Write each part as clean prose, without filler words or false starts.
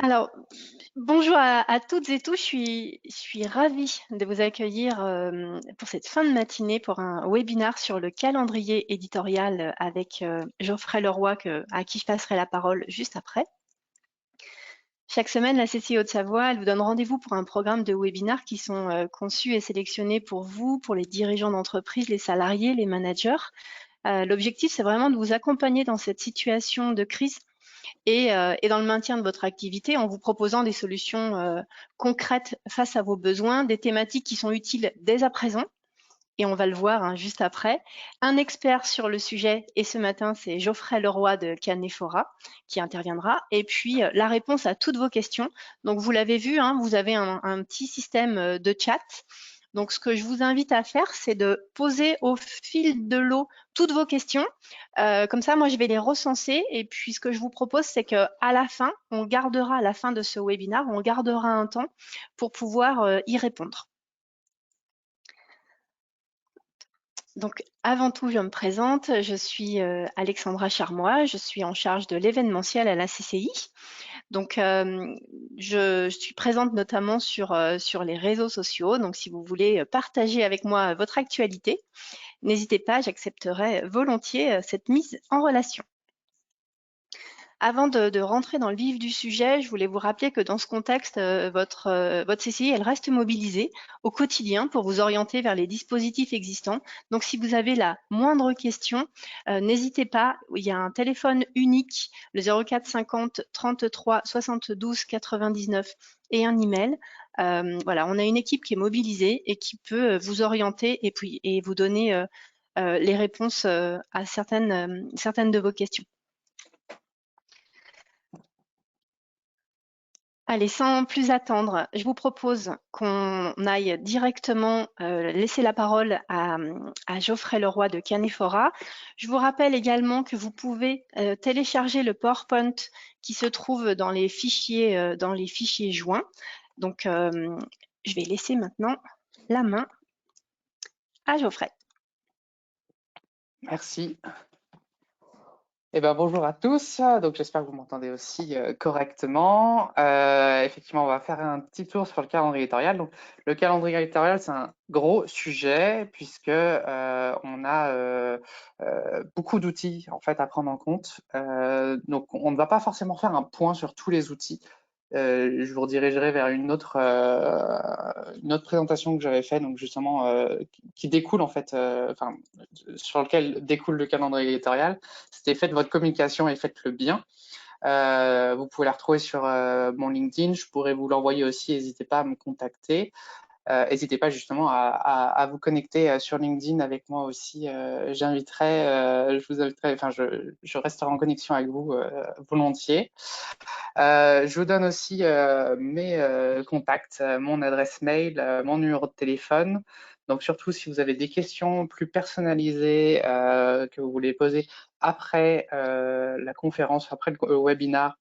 Alors, bonjour à toutes et tous. Je suis ravie de vous accueillir pour cette fin de matinée pour un webinaire sur le calendrier éditorial avec Geoffrey Leroy, à qui je passerai la parole juste après. Chaque semaine, la CCI Haute-Savoie, elle vous donne rendez-vous pour un programme de webinaires qui sont conçus et sélectionnés pour vous, pour les dirigeants d'entreprise, les salariés, les managers. L'objectif, c'est vraiment de vous accompagner dans cette situation de crise et dans le maintien de votre activité en vous proposant des solutions concrètes face à vos besoins, des thématiques qui sont utiles dès à présent. Et on va le voir juste après. Un expert sur le sujet, et ce matin, c'est Geoffrey Leroy de Canephora qui interviendra. Et puis, la réponse à toutes vos questions. Donc, vous l'avez vu, vous avez un petit système de chat. Donc, ce que je vous invite à faire, c'est de poser au fil de l'eau toutes vos questions. Comme ça, moi, je vais les recenser. Et puis, ce que je vous propose, c'est qu'à la fin, on gardera, à la fin de ce webinaire, on gardera un temps pour pouvoir y répondre. Donc, avant tout, je me présente. Je suis Alexandra Charmois. Je suis en charge de l'événementiel à la CCI. Donc, je suis présente notamment sur les réseaux sociaux. Donc, si vous voulez partager avec moi votre actualité, n'hésitez pas, j'accepterai volontiers cette mise en relation. Avant de rentrer dans le vif du sujet, je voulais vous rappeler que dans ce contexte, votre CCI, elle reste mobilisée au quotidien pour vous orienter vers les dispositifs existants. Donc, si vous avez la moindre question, n'hésitez pas. Il y a un téléphone unique, le 04 50 33 72 99 et un email. Voilà, on a une équipe qui est mobilisée et qui peut vous orienter et vous donner les réponses à certaines de vos questions. Allez, sans plus attendre, je vous propose qu'on aille directement laisser la parole à Geoffrey Leroy de Canephora. Je vous rappelle également que vous pouvez télécharger le PowerPoint qui se trouve dans les fichiers joints. Donc, je vais laisser maintenant la main à Geoffrey. Merci. Bonjour à tous, donc j'espère que vous m'entendez aussi correctement. Effectivement, on va faire un petit tour sur le calendrier éditorial. Donc, le calendrier éditorial, c'est un gros sujet puisque on a beaucoup d'outils en fait à prendre en compte. Donc, on ne va pas forcément faire un point sur tous les outils. Je vous redirigerai vers une autre présentation que j'avais faite, donc justement qui découle en fait, sur lequel découle le calendrier éditorial. C'était faites votre communication et faites-le bien. Vous pouvez la retrouver sur mon LinkedIn. Je pourrais vous l'envoyer aussi. N'hésitez pas à me contacter. N'hésitez pas justement à vous connecter sur LinkedIn avec moi aussi. Je vous inviterai, je resterai en connexion avec vous volontiers. Je vous donne aussi mes contacts, mon adresse mail, mon numéro de téléphone. Donc surtout si vous avez des questions plus personnalisées que vous voulez poser après la conférence, après le webinar,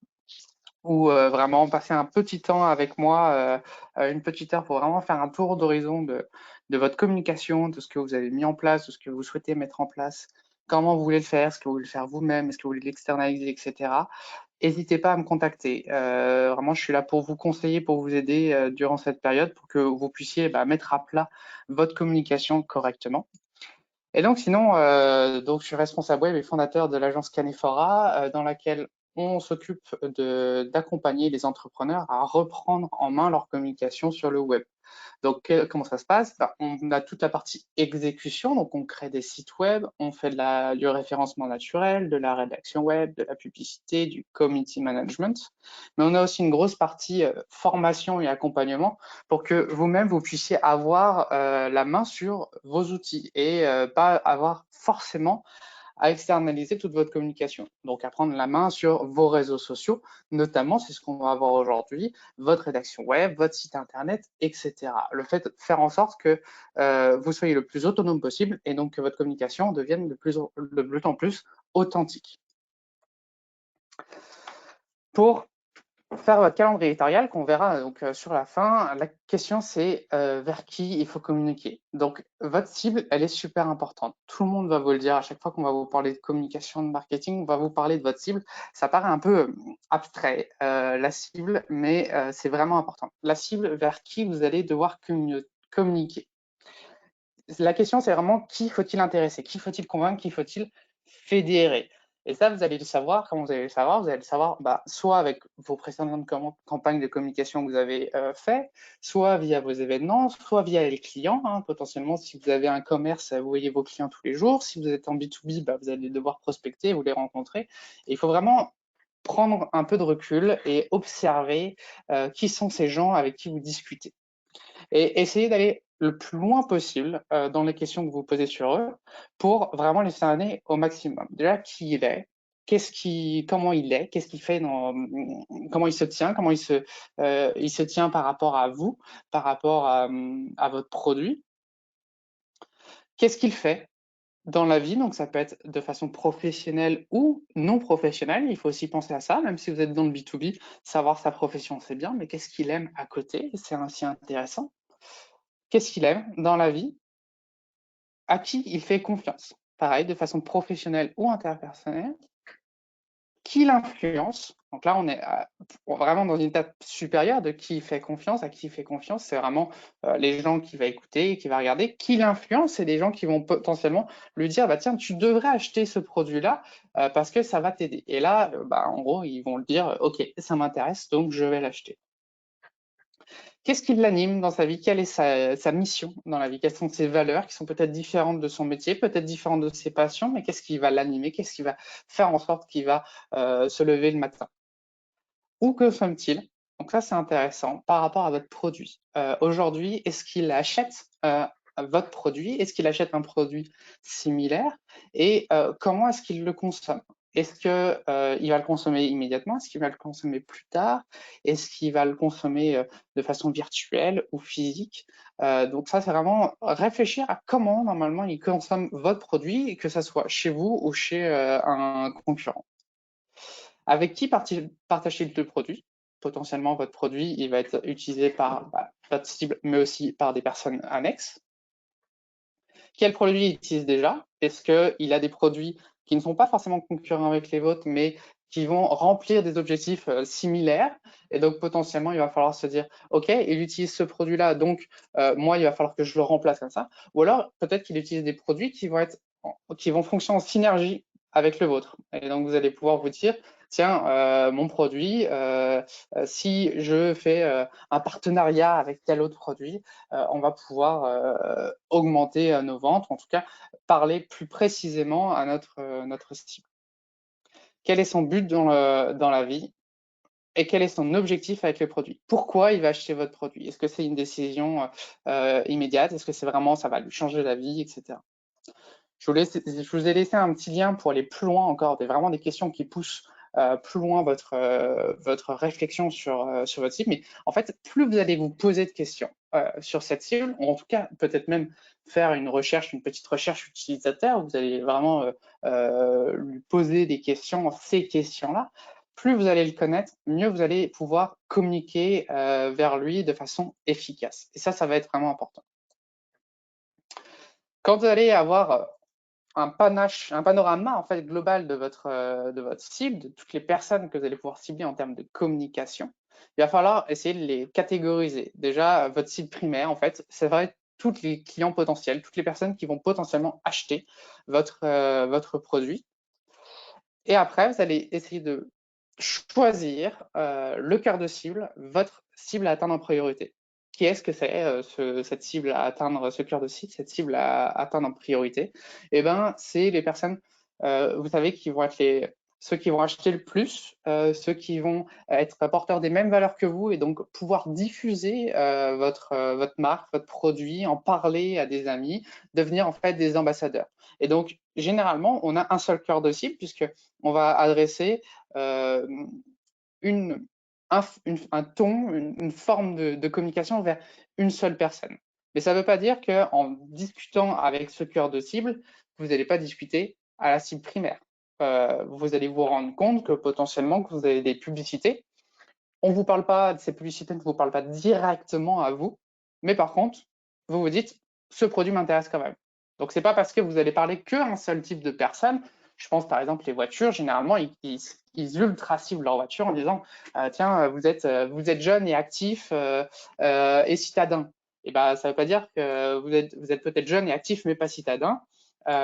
ou vraiment passer un petit temps avec moi, une petite heure pour vraiment faire un tour d'horizon de votre communication, de ce que vous avez mis en place, de ce que vous souhaitez mettre en place, comment vous voulez le faire, est-ce que vous voulez le faire vous-même, est-ce que vous voulez l'externaliser, etc. N'hésitez pas à me contacter. Vraiment, je suis là pour vous conseiller, pour vous aider durant cette période, pour que vous puissiez mettre à plat votre communication correctement. Et donc, sinon, donc, je suis responsable web et fondateur de l'agence Canephora, dans laquelle on s'occupe d'accompagner les entrepreneurs à reprendre en main leur communication sur le web. Donc, comment ça se passe? On a toute la partie exécution, donc on crée des sites web, on fait du référencement naturel, de la rédaction web, de la publicité, du community management, mais on a aussi une grosse partie formation et accompagnement pour que vous-même, vous puissiez avoir la main sur vos outils et pas avoir forcément à externaliser toute votre communication. Donc, à prendre la main sur vos réseaux sociaux, notamment, c'est ce qu'on va voir aujourd'hui, votre rédaction web, votre site internet, etc. Le fait de faire en sorte que vous soyez le plus autonome possible et donc que votre communication devienne de plus en plus authentique. Pour faire votre calendrier éditorial qu'on verra donc sur la fin. La question c'est vers qui il faut communiquer. Donc votre cible, elle est super importante. Tout le monde va vous le dire à chaque fois qu'on va vous parler de communication, de marketing, on va vous parler de votre cible. Ça paraît un peu abstrait la cible, mais c'est vraiment important. La cible vers qui vous allez devoir communiquer. La question c'est vraiment qui faut-il intéresser, qui faut-il convaincre, qui faut-il fédérer. Et ça, vous allez le savoir. Comment vous allez le savoir? Vous allez le savoir soit avec vos précédentes campagnes de communication que vous avez fait, soit via vos événements, soit via les clients. Potentiellement, si vous avez un commerce, vous voyez vos clients tous les jours. Si vous êtes en B2B, vous allez devoir prospecter, vous les rencontrer. Et il faut vraiment prendre un peu de recul et observer qui sont ces gens avec qui vous discutez. Et essayer d'aller le plus loin possible dans les questions que vous posez sur eux pour vraiment les cerner au maximum. Déjà, qui il est, comment il est, qu'est-ce qu'il fait, comment il se tient, comment il se tient par rapport à vous, par rapport à votre produit. Qu'est-ce qu'il fait dans la vie, donc ça peut être de façon professionnelle ou non professionnelle, il faut aussi penser à ça, même si vous êtes dans le B2B, savoir sa profession c'est bien, mais qu'est-ce qu'il aime à côté, c'est aussi intéressant. Qu'est-ce qu'il aime dans la vie? À qui il fait confiance? Pareil, de façon professionnelle ou interpersonnelle. Qui l'influence? Donc là, on est vraiment dans une étape supérieure de qui il fait confiance, à qui il fait confiance. C'est vraiment les gens qui va écouter et qui va regarder. Qui l'influence? C'est des gens qui vont potentiellement lui dire, tiens, tu devrais acheter ce produit-là parce que ça va t'aider. Et là, en gros, ils vont le dire, OK, ça m'intéresse, donc je vais l'acheter. Qu'est-ce qui l'anime dans sa vie? Quelle est sa mission dans la vie? Quelles sont ses valeurs qui sont peut-être différentes de son métier, peut-être différentes de ses passions, mais qu'est-ce qui va l'animer? Qu'est-ce qui va faire en sorte qu'il va se lever le matin? Où consomme-t-il? Donc ça, c'est intéressant par rapport à votre produit. Aujourd'hui, est-ce qu'il achète votre produit? Est-ce qu'il achète un produit similaire? Et comment est-ce qu'il le consomme? Est-ce que il va le consommer immédiatement? Est-ce qu'il va le consommer plus tard? Est-ce qu'il va le consommer de façon virtuelle ou physique? Donc ça, c'est vraiment réfléchir à comment normalement il consomme votre produit, que ça soit chez vous ou chez un concurrent. Avec qui partage-t-il le produit? Potentiellement, votre produit, il va être utilisé par votre cible, mais aussi par des personnes annexes. Quel produit il utilise déjà? Est-ce qu'il a des produits qui ne sont pas forcément concurrents avec les vôtres, mais qui vont remplir des objectifs similaires? Et donc, potentiellement, il va falloir se dire, OK, il utilise ce produit-là, donc moi, il va falloir que je le remplace comme ça. Ou alors, peut-être qu'il utilise des produits qui vont fonctionner en synergie avec le vôtre. Et donc, vous allez pouvoir vous dire, tiens, mon produit, si je fais un partenariat avec tel autre produit, on va pouvoir augmenter nos ventes, en tout cas parler plus précisément à notre cible. Quel est son but dans la vie et quel est son objectif avec le produit? Pourquoi il va acheter votre produit? Est-ce que c'est une décision immédiate? Est-ce que c'est vraiment ça va lui changer la vie, etc. Je vous ai laissé un petit lien pour aller plus loin encore, vraiment des questions qui poussent plus loin votre réflexion sur votre cible. Mais en fait, plus vous allez vous poser de questions sur cette cible, ou en tout cas peut-être même faire une petite recherche utilisateur, où vous allez vraiment lui poser des questions, ces questions-là, plus vous allez le connaître, mieux vous allez pouvoir communiquer vers lui de façon efficace. Et ça va être vraiment important. Quand vous allez avoir un panorama en fait global de votre cible, de toutes les personnes que vous allez pouvoir cibler en termes de communication, il va falloir essayer de les catégoriser. Déjà, votre cible primaire, en fait, ça va être tous les clients potentiels, toutes les personnes qui vont potentiellement acheter votre produit. Et après, vous allez essayer de choisir le cœur de cible, votre cible à atteindre en priorité. Qui est-ce que c'est cette cible à atteindre, ce cœur de cible, cette cible à atteindre en priorité? Eh ben, c'est les personnes, vous savez, qui vont être ceux qui vont acheter le plus, ceux qui vont être porteurs des mêmes valeurs que vous et donc pouvoir diffuser votre marque, votre produit, en parler à des amis, devenir en fait des ambassadeurs. Et donc, généralement, on a un seul cœur de cible puisque on va adresser un ton, une forme de communication vers une seule personne. Mais ça ne veut pas dire qu'en discutant avec ce cœur de cible, vous n'allez pas discuter à la cible primaire. Vous allez vous rendre compte que potentiellement que vous avez des publicités on ne vous parle pas, ces publicités ne vous parlent pas directement à vous, mais par contre, vous vous dites, ce produit m'intéresse quand même. Donc, c'est pas parce que vous allez parler qu'un seul type de personne. Je pense par exemple les voitures, généralement, ils ultra ciblent leur voiture en disant, tiens, vous êtes jeune et actif et citadin. Et ben, ça ne veut pas dire que vous êtes peut-être jeune et actif, mais pas citadin,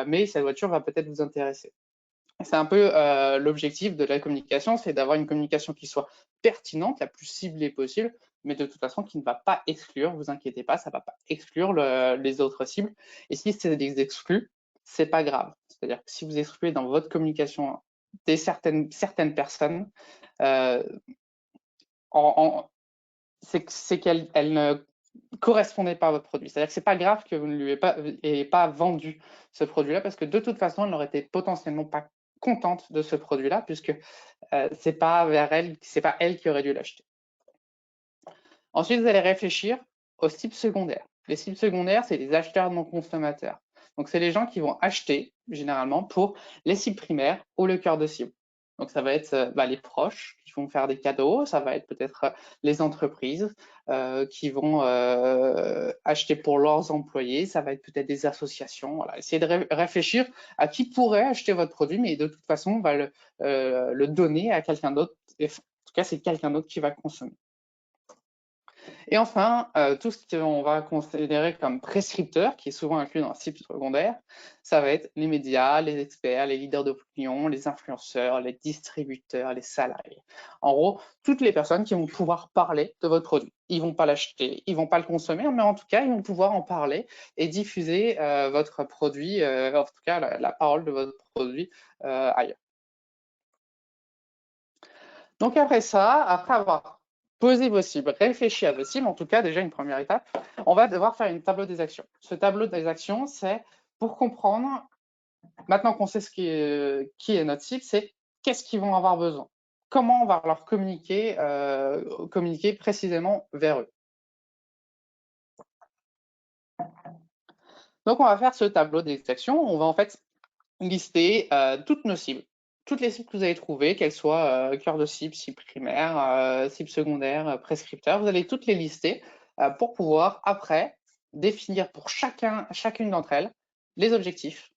mais cette voiture va peut-être vous intéresser. C'est un peu l'objectif de la communication, c'est d'avoir une communication qui soit pertinente, la plus ciblée possible, mais de toute façon qui ne va pas exclure, vous inquiétez pas, ça ne va pas exclure les autres cibles. Et si c'est des exclus, c'est pas grave. C'est-à-dire que si vous excluez dans votre communication certaines personnes, c'est qu'elles ne correspondaient pas à votre produit. C'est-à-dire que c'est pas grave que vous ne lui ayez pas vendu ce produit-là, parce que de toute façon, elle n'aurait été potentiellement pas contente de ce produit-là, puisque c'est pas elle qui aurait dû l'acheter. Ensuite, vous allez réfléchir aux cibles secondaires. Les cibles secondaires, c'est les acheteurs non consommateurs. Donc, c'est les gens qui vont acheter généralement pour les cibles primaires ou le cœur de cible. Donc, ça va être les proches qui vont faire des cadeaux, ça va être peut-être les entreprises qui vont acheter pour leurs employés, ça va être peut-être des associations. Voilà. Essayez de réfléchir à qui pourrait acheter votre produit, mais de toute façon, on va le donner à quelqu'un d'autre. En tout cas, c'est quelqu'un d'autre qui va consommer. Et enfin, tout ce qu'on va considérer comme prescripteur, qui est souvent inclus dans la cible secondaire, ça va être les médias, les experts, les leaders d'opinion, les influenceurs, les distributeurs, les salariés. En gros, toutes les personnes qui vont pouvoir parler de votre produit. Ils ne vont pas l'acheter, ils ne vont pas le consommer, mais en tout cas, ils vont pouvoir en parler et diffuser votre produit, en tout cas la parole de votre produit ailleurs. Donc après ça, après avoir posé vos cibles, réfléchi à vos cibles, en tout cas déjà une première étape, on va devoir faire un tableau des actions. Ce tableau des actions, c'est pour comprendre, maintenant qu'on sait qui est notre cible, c'est qu'est-ce qu'ils vont avoir besoin. Comment on va leur communiquer précisément vers eux. Donc on va faire ce tableau des actions, on va en fait lister toutes nos cibles. Toutes les cibles que vous avez trouvées, qu'elles soient cœur de cible, cible primaire, cible secondaire, prescripteur, vous allez toutes les lister pour pouvoir après définir pour chacune d'entre elles les objectifs,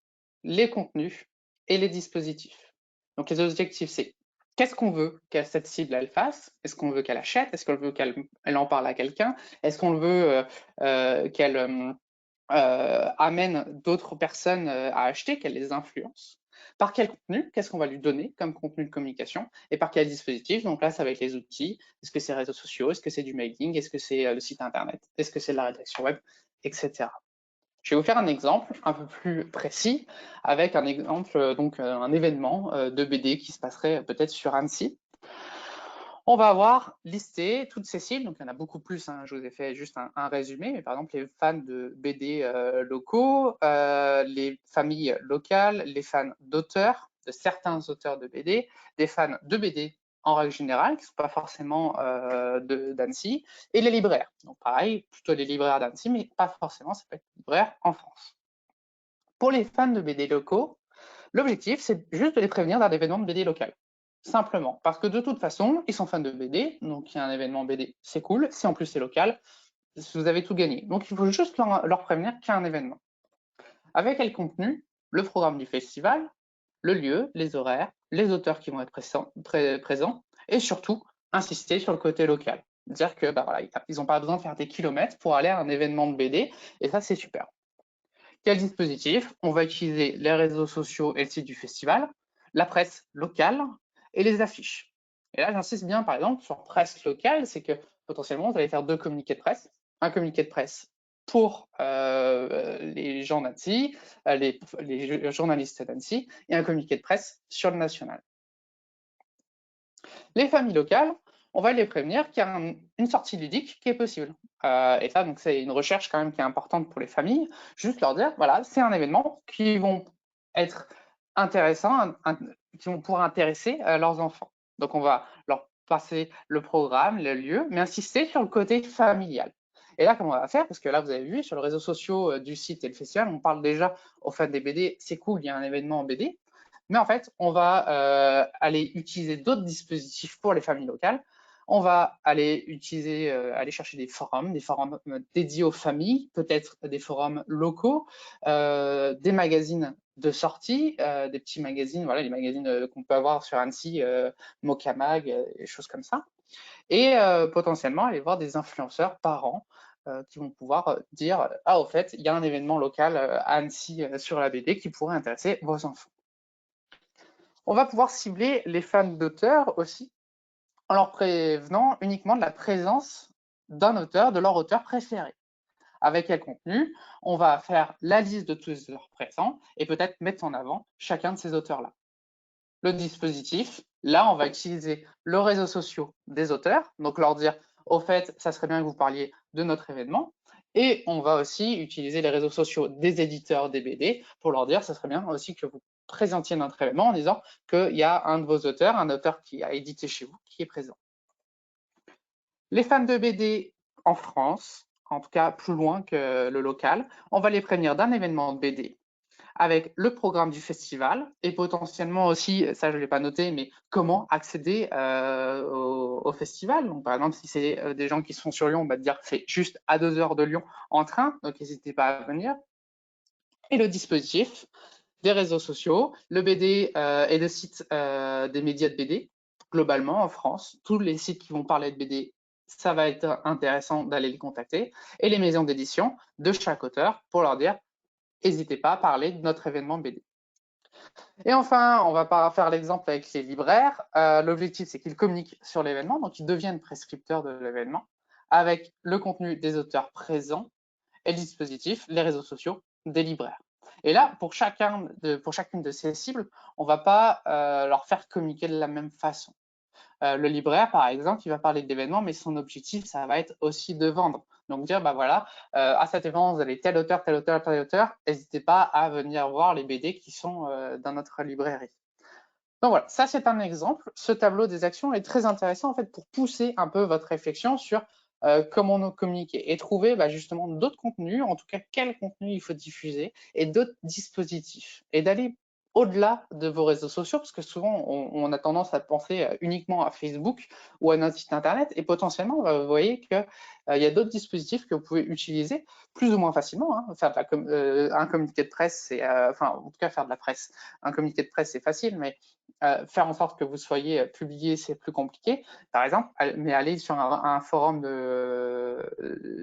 les contenus et les dispositifs. Donc les objectifs, c'est qu'est-ce qu'on veut que cette cible elle fasse? Est-ce qu'on veut qu'elle achète? Est-ce qu'on veut qu'elle en parle à quelqu'un? Est-ce qu'on veut qu'elle amène d'autres personnes à acheter, qu'elle les influence? Par quel contenu? Qu'est-ce qu'on va lui donner comme contenu de communication? Et par quel dispositif? Donc là, ça va être les outils. Est-ce que c'est réseaux sociaux? Est-ce que c'est du mailing? Est-ce que c'est le site internet? Est-ce que c'est de la rédaction web? Etc. Je vais vous faire un exemple un peu plus précis avec un exemple, donc un événement de BD qui se passerait peut-être sur Annecy. On va avoir listé toutes ces cibles, donc il y en a beaucoup plus, hein, je vous ai fait juste un résumé, mais par exemple les fans de BD locaux, les familles locales, les fans d'auteurs, de certains auteurs de BD, des fans de BD en règle générale, qui ne sont pas forcément d'Annecy, et les libraires. Donc pareil, plutôt les libraires d'Annecy, mais pas forcément, ça peut être libraire en France. Pour les fans de BD locaux, l'objectif, c'est juste de les prévenir d'un événement de BD local. Simplement, parce que de toute façon, ils sont fans de BD, donc il y a un événement BD, c'est cool. Si en plus c'est local, vous avez tout gagné. Donc il faut juste leur prévenir qu'il y a un événement. Avec quel contenu? Le programme du festival, le lieu, les horaires, les auteurs qui vont être présents, et surtout insister sur le côté local. Dire que voilà, ils n'ont pas besoin de faire des kilomètres pour aller à un événement de BD, et ça c'est super. Quel dispositif? On va utiliser les réseaux sociaux et le site du festival, la presse locale et les affiches. Et là, j'insiste bien, par exemple, sur presse locale, c'est que potentiellement, vous allez faire 2 communiqués de presse. Un communiqué de presse pour les gens d'Annecy, les journalistes d'Annecy, et un communiqué de presse sur le national. Les familles locales, on va les prévenir qu'il y a une sortie ludique qui est possible. Et ça, donc c'est une recherche quand même qui est importante pour les familles. Juste leur dire, voilà, c'est un événement qui vont être intéressants, qui vont pouvoir intéresser leurs enfants. Donc on va leur passer le programme, le lieu, mais insister sur le côté familial. Et là, comment on va faire? Parce que là, vous avez vu, sur les réseaux sociaux du site et le festival, on parle déjà aux fans des BD, c'est cool, il y a un événement en BD. Mais en fait, on va aller utiliser d'autres dispositifs pour les familles locales. On va aller aller chercher des forums dédiés aux familles, peut-être des forums locaux, des magazines de sortie, des petits magazines, voilà, les magazines qu'on peut avoir sur Annecy, Mocamag, des choses comme ça. Et potentiellement aller voir des influenceurs parents qui vont pouvoir dire « Ah, au fait, il y a un événement local à Annecy sur la BD qui pourrait intéresser vos enfants ». On va pouvoir cibler les fans d'auteurs aussi en leur prévenant uniquement de la présence d'un auteur, de leur auteur préféré. Avec quel contenu? On va faire la liste de tous les auteurs présents et peut-être mettre en avant chacun de ces auteurs-là. Le dispositif, là, on va utiliser le réseau social des auteurs, donc leur dire, au fait, ça serait bien que vous parliez de notre événement, et on va aussi utiliser les réseaux sociaux des éditeurs des BD pour leur dire, ça serait bien aussi que vous présentiez notre événement en disant qu'il y a un de vos auteurs, un auteur qui a édité chez vous, qui est présent. Les fans de BD en France, en tout cas plus loin que le local, on va les prévenir d'un événement de BD avec le programme du festival et potentiellement aussi, ça je ne l'ai pas noté, mais comment accéder au festival. Donc, par exemple, si c'est des gens qui sont sur Lyon, on va te dire que c'est juste à 2 heures de Lyon en train, donc n'hésitez pas à venir. Et le dispositif des réseaux sociaux, le BD et le site des médias de BD, globalement en France, tous les sites qui vont parler de BD, ça va être intéressant d'aller les contacter, et les maisons d'édition de chaque auteur pour leur dire n'hésitez pas à parler de notre événement BD. Et enfin, on va pas faire l'exemple avec les libraires. L'objectif, c'est qu'ils communiquent sur l'événement, donc ils deviennent prescripteurs de l'événement, avec le contenu des auteurs présents et le dispositif, les réseaux sociaux des libraires. Et là, pour chacune de ces cibles, on ne va pas leur faire communiquer de la même façon. Le libraire, par exemple, il va parler d'événements, mais son objectif, ça va être aussi de vendre. Donc dire, bah voilà, à cet événement, vous avez tel auteur, tel auteur, tel auteur, n'hésitez pas à venir voir les BD qui sont dans notre librairie. Donc voilà, ça c'est un exemple. Ce tableau des actions est très intéressant en fait pour pousser un peu votre réflexion sur comment nous communiquer et trouver justement d'autres contenus, en tout cas quel contenu il faut diffuser et d'autres dispositifs et d'aller au-delà de vos réseaux sociaux parce que souvent on a tendance à penser uniquement à Facebook ou à notre site internet et potentiellement vous voyez qu'il y a d'autres dispositifs que vous pouvez utiliser plus ou moins facilement. Hein. Faire un communiqué de presse, c'est enfin en tout cas faire de la presse. Un communiqué de presse c'est facile, mais faire en sorte que vous soyez publié, c'est plus compliqué, par exemple, mais aller sur un forum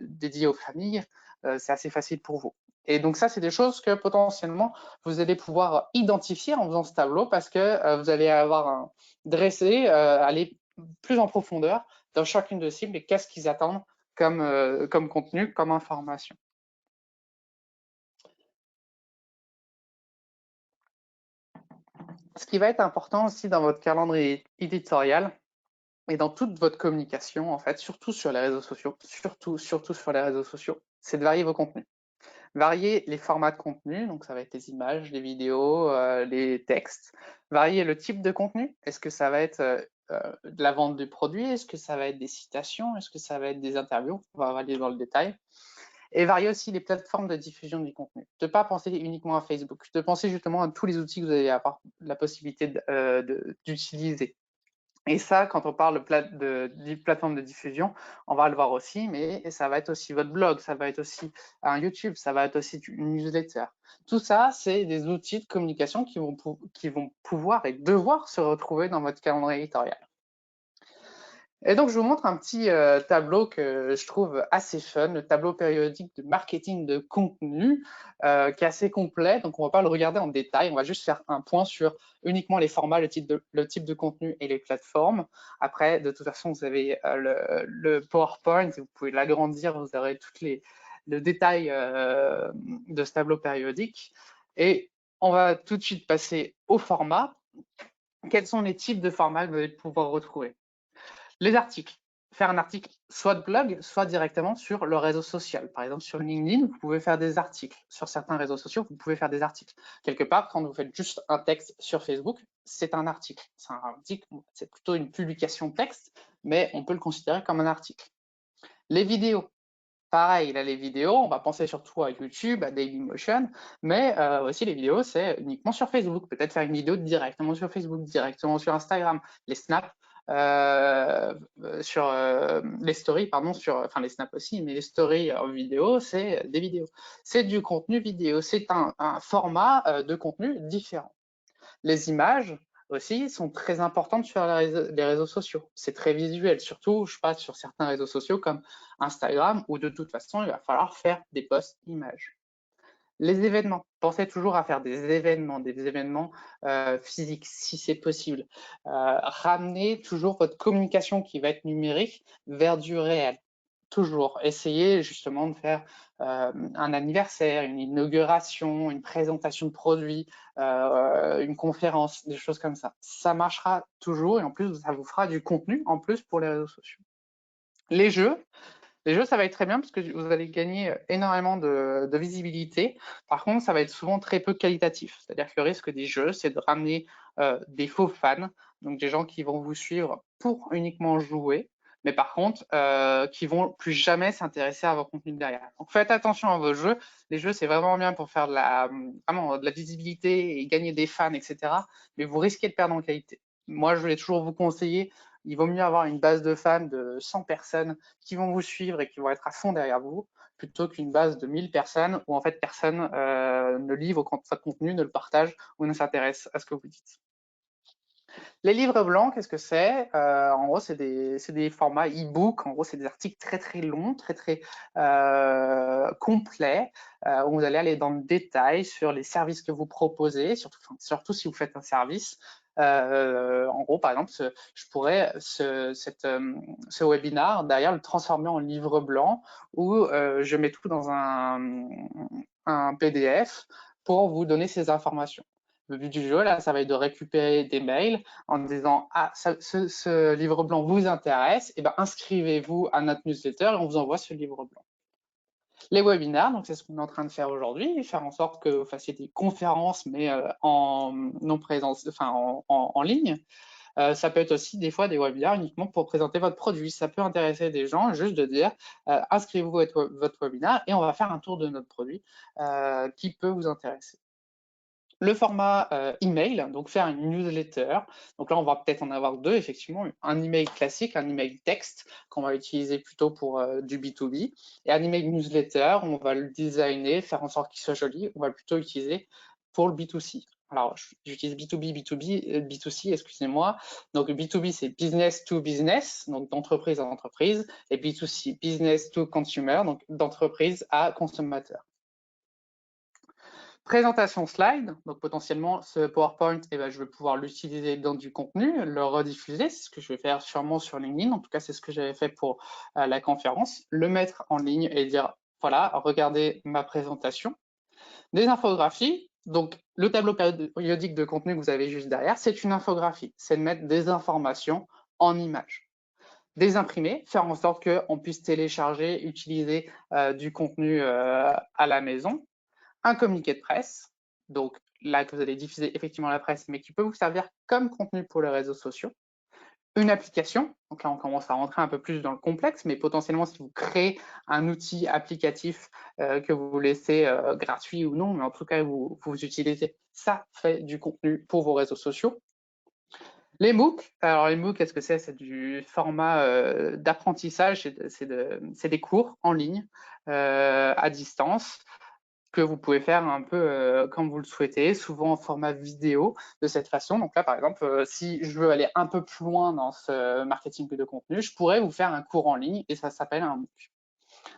dédié aux familles, c'est assez facile pour vous. Et donc ça, c'est des choses que potentiellement, vous allez pouvoir identifier en faisant ce tableau parce que vous allez avoir dressé, aller plus en profondeur dans chacune de cibles et qu'est-ce qu'ils attendent comme contenu, comme information. Ce qui va être important aussi dans votre calendrier éditorial et dans toute votre communication, en fait, surtout sur les réseaux sociaux, surtout sur les réseaux sociaux, c'est de varier vos contenus. Varier les formats de contenu, donc ça va être les images, les vidéos, les textes. Varier le type de contenu. Est-ce que ça va être de la vente de produits? Est-ce que ça va être des citations? Est-ce que ça va être des interviews? On va aller dans le détail. Et varier aussi les plateformes de diffusion du contenu. De ne pas penser uniquement à Facebook, de penser justement à tous les outils que vous avez la possibilité d'utiliser. Et ça, quand on parle de plateforme de diffusion, on va le voir aussi, mais ça va être aussi votre blog, ça va être aussi un YouTube, ça va être aussi une newsletter. Tout ça, c'est des outils de communication qui vont pouvoir et devoir se retrouver dans votre calendrier éditorial. Et donc, je vous montre un petit tableau que je trouve assez fun, le tableau périodique de marketing de contenu, qui est assez complet. Donc, on ne va pas le regarder en détail, on va juste faire un point sur uniquement les formats, le type de contenu et les plateformes. Après, de toute façon, vous avez le PowerPoint, vous pouvez l'agrandir, vous aurez le détail de ce tableau périodique. Et on va tout de suite passer au format. Quels sont les types de formats que vous allez pouvoir retrouver? Les articles. Faire un article soit de blog, soit directement sur le réseau social. Par exemple, sur LinkedIn, vous pouvez faire des articles. Sur certains réseaux sociaux, vous pouvez faire des articles. Quelque part, quand vous faites juste un texte sur Facebook, c'est un article. C'est un article, c'est plutôt une publication texte, mais on peut le considérer comme un article. Les vidéos. Pareil, là, les vidéos, on va penser surtout à YouTube, à Dailymotion, mais aussi les vidéos, c'est uniquement sur Facebook. Peut-être faire une vidéo directement sur Facebook, directement sur Instagram. Les snaps, les stories, pardon, enfin les snaps aussi, mais les stories en vidéo, c'est des vidéos. C'est du contenu vidéo, c'est un format de contenu différent. Les images aussi sont très importantes sur les réseaux sociaux. C'est très visuel, surtout, je passe sur certains réseaux sociaux comme Instagram, où de toute façon, il va falloir faire des posts images. Les événements, pensez toujours à faire des événements physiques si c'est possible. Ramenez toujours votre communication qui va être numérique vers du réel. Toujours, essayez justement de faire un anniversaire, une inauguration, une présentation de produit, une conférence, des choses comme ça. Ça marchera toujours et en plus, ça vous fera du contenu en plus pour les réseaux sociaux. Les jeux, ça va être très bien parce que vous allez gagner énormément de visibilité. Par contre, ça va être souvent très peu qualitatif. C'est-à-dire que le risque des jeux, c'est de ramener des faux fans, donc des gens qui vont vous suivre pour uniquement jouer, mais par contre, qui vont plus jamais s'intéresser à vos contenus derrière. Donc faites attention à vos jeux. Les jeux, c'est vraiment bien pour faire vraiment de la visibilité et gagner des fans, etc. Mais vous risquez de perdre en qualité. Moi, je vais toujours vous conseiller, il vaut mieux avoir une base de fans de 100 personnes qui vont vous suivre et qui vont être à fond derrière vous, plutôt qu'une base de 1000 personnes où en fait personne ne lit votre contenu, ne le partage ou ne s'intéresse à ce que vous dites. Les livres blancs, qu'est-ce que c'est? En gros, c'est des formats e-book. En gros, c'est des articles très très longs, très très complets, où vous allez aller dans le détail sur les services que vous proposez, surtout si vous faites un service. En gros, par exemple, je pourrais ce webinar derrière le transformer en livre blanc où je mets tout dans un PDF pour vous donner ces informations. Le but du jeu, là, ça va être de récupérer des mails en disant ah, ce livre blanc vous intéresse, et ben inscrivez-vous à notre newsletter et on vous envoie ce livre blanc. Les webinars, donc c'est ce qu'on est en train de faire aujourd'hui, faire en sorte que vous fassiez des conférences, mais en non présence, enfin en ligne. Ça peut être aussi des fois des webinars uniquement pour présenter votre produit. Ça peut intéresser des gens juste de dire inscrivez-vous à votre webinar et on va faire un tour de notre produit qui peut vous intéresser. Le format email, donc faire une newsletter. Donc là, on va peut-être en avoir deux, effectivement. Un email classique, un email texte qu'on va utiliser plutôt pour du B2B. Et un email newsletter, on va le designer, faire en sorte qu'il soit joli. On va plutôt utiliser pour le B2C. Alors, j'utilise B2B, B2B, B2C, excusez-moi. Donc, B2B, c'est business to business, donc d'entreprise à entreprise. Et B2C, business to consumer, donc d'entreprise à consommateur. Présentation slide, donc potentiellement ce PowerPoint, je vais pouvoir l'utiliser dans du contenu, le rediffuser, c'est ce que je vais faire sûrement sur LinkedIn, en tout cas c'est ce que j'avais fait pour la conférence, le mettre en ligne et dire voilà, regardez ma présentation. Des infographies, donc le tableau périodique de contenu que vous avez juste derrière, c'est une infographie, c'est de mettre des informations en images. Des imprimés, faire en sorte qu'on puisse télécharger, utiliser du contenu à la maison. Un communiqué de presse, donc là que vous allez diffuser effectivement la presse, mais qui peut vous servir comme contenu pour les réseaux sociaux. Une application, donc là on commence à rentrer un peu plus dans le complexe, mais potentiellement si vous créez un outil applicatif que vous laissez gratuit ou non, mais en tout cas vous utilisez, ça fait du contenu pour vos réseaux sociaux. Les MOOC, alors les MOOC, qu'est-ce que c'est? C'est du format d'apprentissage, c'est des cours en ligne à distance que vous pouvez faire un peu comme vous le souhaitez, souvent en format vidéo de cette façon. Donc là, par exemple, si je veux aller un peu plus loin dans ce marketing de contenu, je pourrais vous faire un cours en ligne et ça s'appelle un MOOC.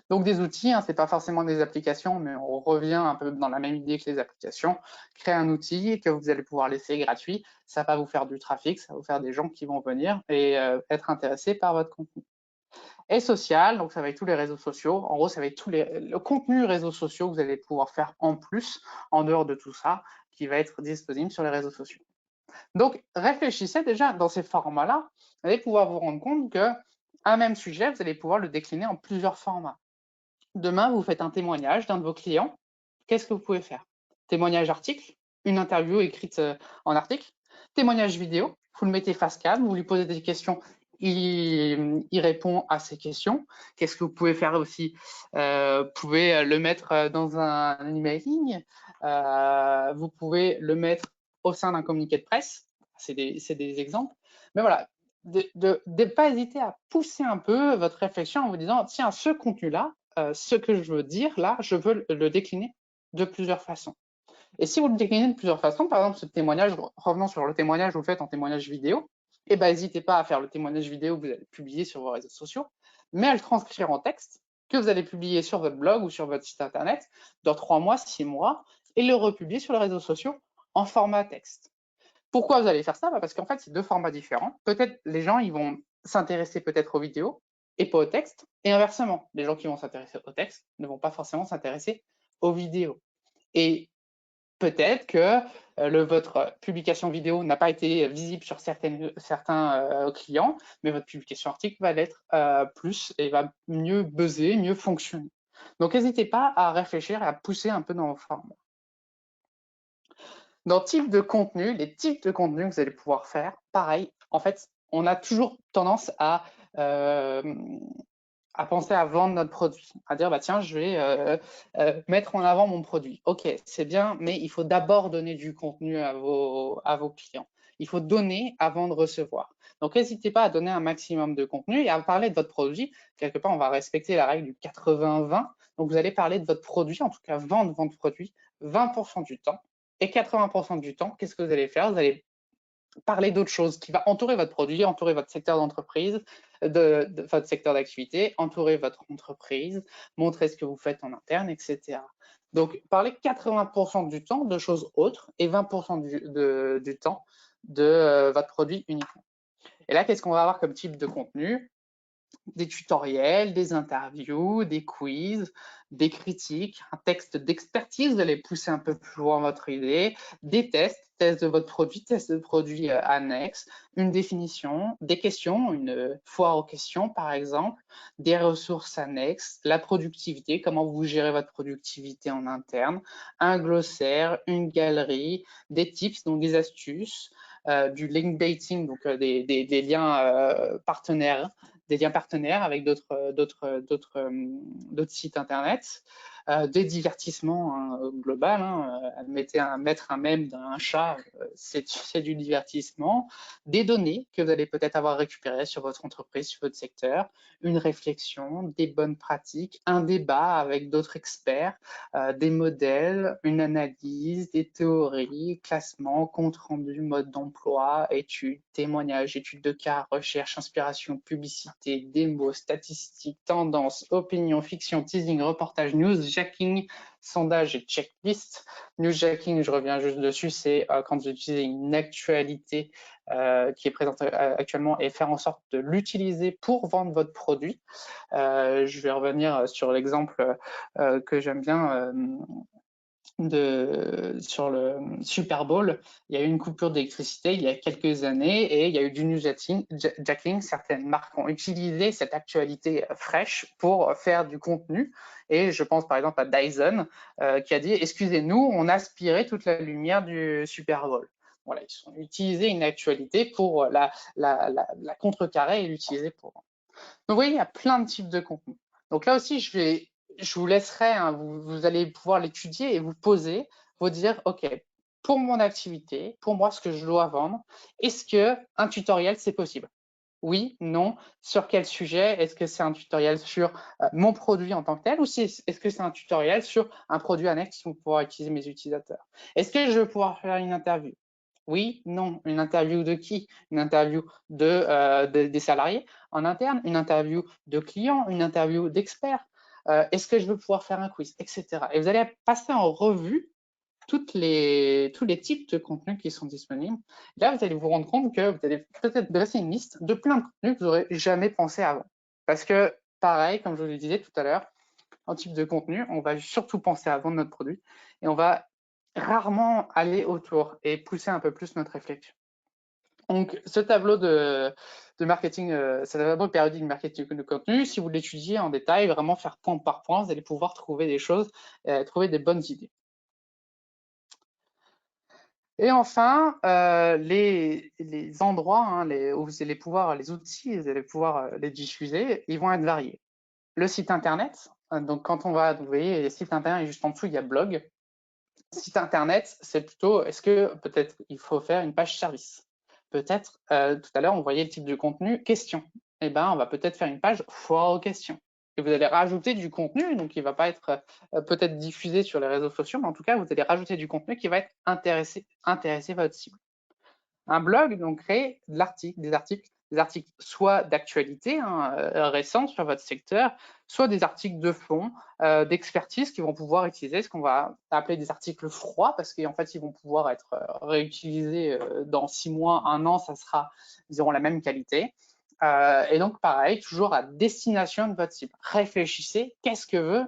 Donc des outils, hein, c'est pas forcément des applications, mais on revient un peu dans la même idée que les applications. Créer un outil que vous allez pouvoir laisser gratuit, ça va vous faire du trafic, ça va vous faire des gens qui vont venir et être intéressés par votre contenu. Et social, donc ça va être tous les réseaux sociaux. En gros, ça va être le contenu réseaux sociaux que vous allez pouvoir faire en plus, en dehors de tout ça, qui va être disponible sur les réseaux sociaux. Donc, réfléchissez déjà dans ces formats-là, vous allez pouvoir vous rendre compte qu'un même sujet, vous allez pouvoir le décliner en plusieurs formats. Demain, vous faites un témoignage d'un de vos clients. Qu'est-ce que vous pouvez faire? Témoignage article, une interview écrite en article, témoignage vidéo, vous le mettez face cam, vous lui posez des questions, il répond à ces questions. Qu'est-ce que vous pouvez faire aussi? Vous pouvez le mettre dans un emailing, vous pouvez le mettre au sein d'un communiqué de presse, c'est des exemples. Mais voilà, de pas hésiter à pousser un peu votre réflexion en vous disant, tiens, ce contenu-là, ce que je veux dire là, je veux le décliner de plusieurs façons. Et si vous le déclinez de plusieurs façons, par exemple, ce témoignage, revenons sur le témoignage que vous faites en témoignage vidéo, eh ben, n'hésitez pas à faire le témoignage vidéo que vous allez publier sur vos réseaux sociaux, mais à le transcrire en texte que vous allez publier sur votre blog ou sur votre site internet dans 3 mois, 6 mois, et le republier sur les réseaux sociaux en format texte. Pourquoi vous allez faire ça? Parce qu'en fait, c'est deux formats différents. Peut-être les gens, ils vont s'intéresser peut-être aux vidéos et pas au texte, et inversement, les gens qui vont s'intéresser au texte ne vont pas forcément s'intéresser aux vidéos. Et peut-être que votre publication vidéo n'a pas été visible sur certains clients, mais votre publication article va l'être plus et va mieux buzzer, mieux fonctionner. Donc, n'hésitez pas à réfléchir et à pousser un peu dans vos formats. Dans type de contenu, les types de contenu que vous allez pouvoir faire, pareil, en fait, on a toujours tendance à penser à vendre notre produit, à dire bah tiens, je vais mettre en avant mon produit. Ok, c'est bien, mais il faut d'abord donner du contenu à vos clients. Il faut donner avant de recevoir. Donc, n'hésitez pas à donner un maximum de contenu et à parler de votre produit. Quelque part, on va respecter la règle du 80-20. Donc, vous allez parler de votre produit, en tout cas vendre votre produit 20% du temps. Et 80% du temps, qu'est-ce que vous allez faire? Vous allez parler d'autre chose qui va entourer votre produit, entourer votre secteur d'entreprise, de votre secteur d'activité, entourer votre entreprise, montrer ce que vous faites en interne, etc. Donc, parlez 80% du temps de choses autres et 20% du temps de votre produit uniquement. Et là, qu'est-ce qu'on va avoir comme type de contenu? Des tutoriels, des interviews, des quiz, des critiques, un texte d'expertise, vous allez pousser un peu plus loin votre idée, des tests de votre produit, tests de produits annexes, une définition, des questions, une foire aux questions par exemple, des ressources annexes, la productivité, comment vous gérez votre productivité en interne, un glossaire, une galerie, des tips, donc des astuces, du link baiting, donc des liens partenaires, des liens partenaires avec d'autres sites internet, des divertissements global. Mettre un mème d'un chat, c'est du divertissement. Des données que vous allez peut-être avoir récupérées sur votre entreprise, sur votre secteur, une réflexion, des bonnes pratiques, un débat avec d'autres experts, des modèles, une analyse, des théories, classements, compte rendu, mode d'emploi, études, témoignages, études de cas, recherche, inspiration, publicité, démos, statistiques, tendances, opinions, fiction, teasing, reportage, newsjacking, sondage et checklist. Newsjacking, je reviens juste dessus, c'est quand vous utilisez une actualité qui est présente actuellement et faire en sorte de l'utiliser pour vendre votre produit. Je vais revenir sur l'exemple que j'aime bien sur le Super Bowl. Il y a eu une coupure d'électricité il y a quelques années et il y a eu du newsjacking. Certaines marques ont utilisé cette actualité fraîche pour faire du contenu. Et je pense par exemple à Dyson qui a dit « Excusez-nous, on a aspiré toute la lumière du Super Bowl ». Voilà, ils ont utilisé une actualité pour la contrecarrer et l'utiliser pour. Donc, vous voyez, il y a plein de types de contenus. Donc là aussi, je vous laisserai, hein, vous allez pouvoir l'étudier et vous poser, vous dire, OK, pour mon activité, pour moi, ce que je dois vendre, est-ce qu'un tutoriel, c'est possible? Oui, non, sur quel sujet? Est-ce que c'est un tutoriel sur mon produit en tant que tel ou est-ce que c'est un tutoriel sur un produit annexe qui vont pouvoir utiliser mes utilisateurs? Est-ce que je vais pouvoir faire une interview? Oui, non. Une interview de qui? Une interview des salariés en interne, une interview de clients, une interview d'experts. Est-ce que je veux pouvoir faire un quiz, etc. Et vous allez passer en revue tous les types de contenus qui sont disponibles. Là, vous allez vous rendre compte que vous allez peut-être dresser une liste de plein de contenus que vous n'aurez jamais pensé avant. Parce que, pareil, comme je vous le disais tout à l'heure, en type de contenu, on va surtout penser à vendre notre produit et on va rarement aller autour et pousser un peu plus notre réflexion. Donc, ce tableau de marketing, ce tableau périodique de marketing de contenu, si vous l'étudiez en détail, vraiment faire point par point, vous allez pouvoir trouver des choses, trouver des bonnes idées. Et enfin, les endroits hein, où vous allez pouvoir, les outils, vous allez pouvoir les diffuser, ils vont être variés. Le site internet, donc quand on va, vous voyez, les sites internet, juste en dessous, il y a blog. Site internet, c'est plutôt, est-ce que peut-être il faut faire une page service? peut-être, tout à l'heure, on voyait le type de contenu question. Eh ben, on va peut-être faire une page foire aux questions. Et vous allez rajouter du contenu, donc il ne va pas être peut-être diffusé sur les réseaux sociaux, mais en tout cas, vous allez rajouter du contenu qui va être intéresser votre cible. Un blog, donc, crée des articles soit d'actualité récents sur votre secteur, soit des articles de fond, d'expertise qui vont pouvoir utiliser ce qu'on va appeler des articles froids, parce qu'en fait, ils vont pouvoir être réutilisés dans 6 mois, 1 an, ils auront la même qualité. Et donc, pareil, toujours à destination de votre cible. Réfléchissez, qu'est-ce que veut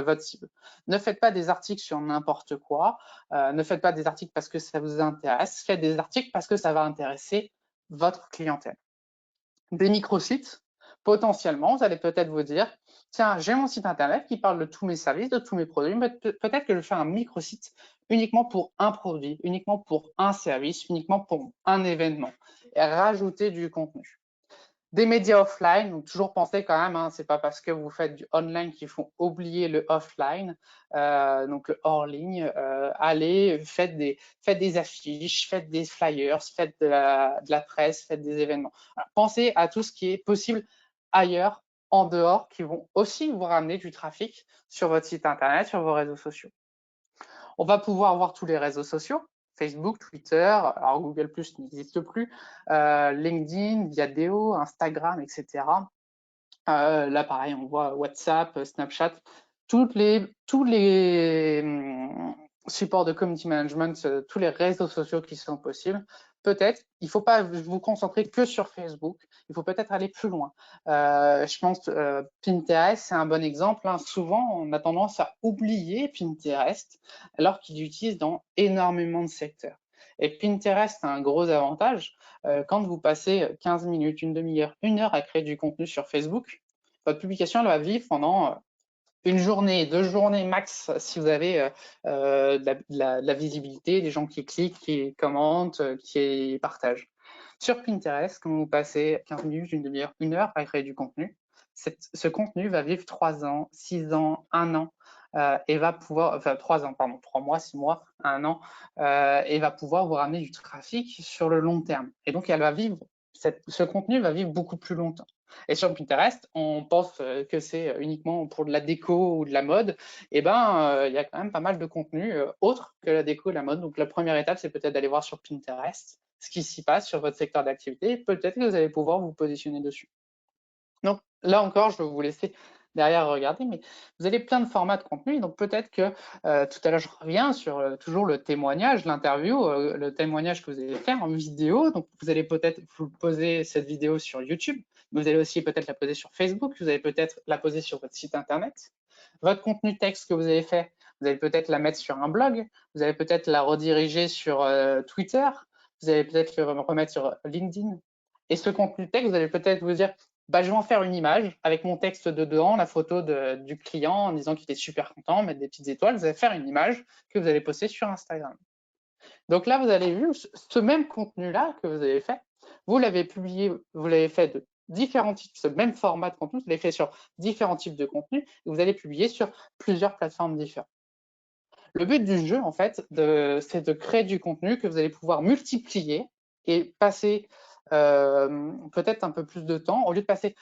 votre cible? Ne faites pas des articles sur n'importe quoi, ne faites pas des articles parce que ça vous intéresse, faites des articles parce que ça va intéresser votre clientèle. Des microsites, potentiellement, vous allez peut-être vous dire, tiens, j'ai mon site internet qui parle de tous mes services, de tous mes produits, mais peut-être que je fais un microsite uniquement pour un produit, uniquement pour un service, uniquement pour un événement, et rajouter du contenu. Des médias offline, donc toujours penser quand même, c'est pas parce que vous faites du online qu'il faut oublier le offline, donc le hors ligne. Allez, faites des affiches, faites des flyers, faites de la presse, faites des événements. Alors, pensez à tout ce qui est possible ailleurs, en dehors, qui vont aussi vous ramener du trafic sur votre site internet, sur vos réseaux sociaux. On va pouvoir voir tous les réseaux sociaux, Facebook, Twitter, alors Google Plus n'existe plus, LinkedIn, Viadeo, Instagram, etc. Là, pareil, on voit WhatsApp, Snapchat, tous les supports de community management, tous les réseaux sociaux qui sont possibles. Peut-être, il ne faut pas vous concentrer que sur Facebook, il faut peut-être aller plus loin. Je pense Pinterest, c'est un bon exemple. Souvent, on a tendance à oublier Pinterest alors qu'il l'utilise dans énormément de secteurs. Et Pinterest a un gros avantage. Quand vous passez 15 minutes, une demi-heure, 1 heure à créer du contenu sur Facebook, votre publication elle va vivre pendant une journée, 2 journées max si vous avez de la visibilité, des gens qui cliquent, qui commentent, qui partagent. Sur Pinterest, quand vous passez 15 minutes, une demi-heure, 1 heure à créer du contenu, ce contenu va vivre 3 ans, 6 ans, 1 an, et va pouvoir, enfin 3 ans, pardon, 3 mois, 6 mois, 1 an, et va pouvoir vous ramener du trafic sur le long terme. Et donc, ce contenu va vivre beaucoup plus longtemps. Et sur Pinterest, on pense que c'est uniquement pour de la déco ou de la mode. Eh ben, il y a quand même pas mal de contenu autre que la déco et la mode. Donc, la première étape, c'est peut-être d'aller voir sur Pinterest ce qui s'y passe sur votre secteur d'activité. Peut-être que vous allez pouvoir vous positionner dessus. Donc, là encore, je vais vous laisser derrière regarder, mais vous avez plein de formats de contenu. Donc, peut-être que tout à l'heure, je reviens sur toujours le témoignage, l'interview, le témoignage que vous allez faire en vidéo. Donc, vous allez peut-être vous poser cette vidéo sur YouTube. Vous allez aussi peut-être la poser sur Facebook. Vous allez peut-être la poser sur votre site internet. Votre contenu texte que vous avez fait, vous allez peut-être la mettre sur un blog. Vous allez peut-être la rediriger sur Twitter. Vous allez peut-être le remettre sur LinkedIn. Et ce contenu texte, vous allez peut-être vous dire, je vais en faire une image avec mon texte dedans, la photo du client en disant qu'il est super content, mettre des petites étoiles. Vous allez faire une image que vous allez poster sur Instagram. Donc là, vous avez vu ce même contenu-là que vous avez fait, vous l'avez publié, vous l'avez fait de différents types, ce même format de contenu, vous l'avez fait sur différents types de contenus et vous allez publier sur plusieurs plateformes différentes. Le but du jeu, en fait, c'est de créer du contenu que vous allez pouvoir multiplier et passer peut-être un peu plus de temps. Au lieu de passer,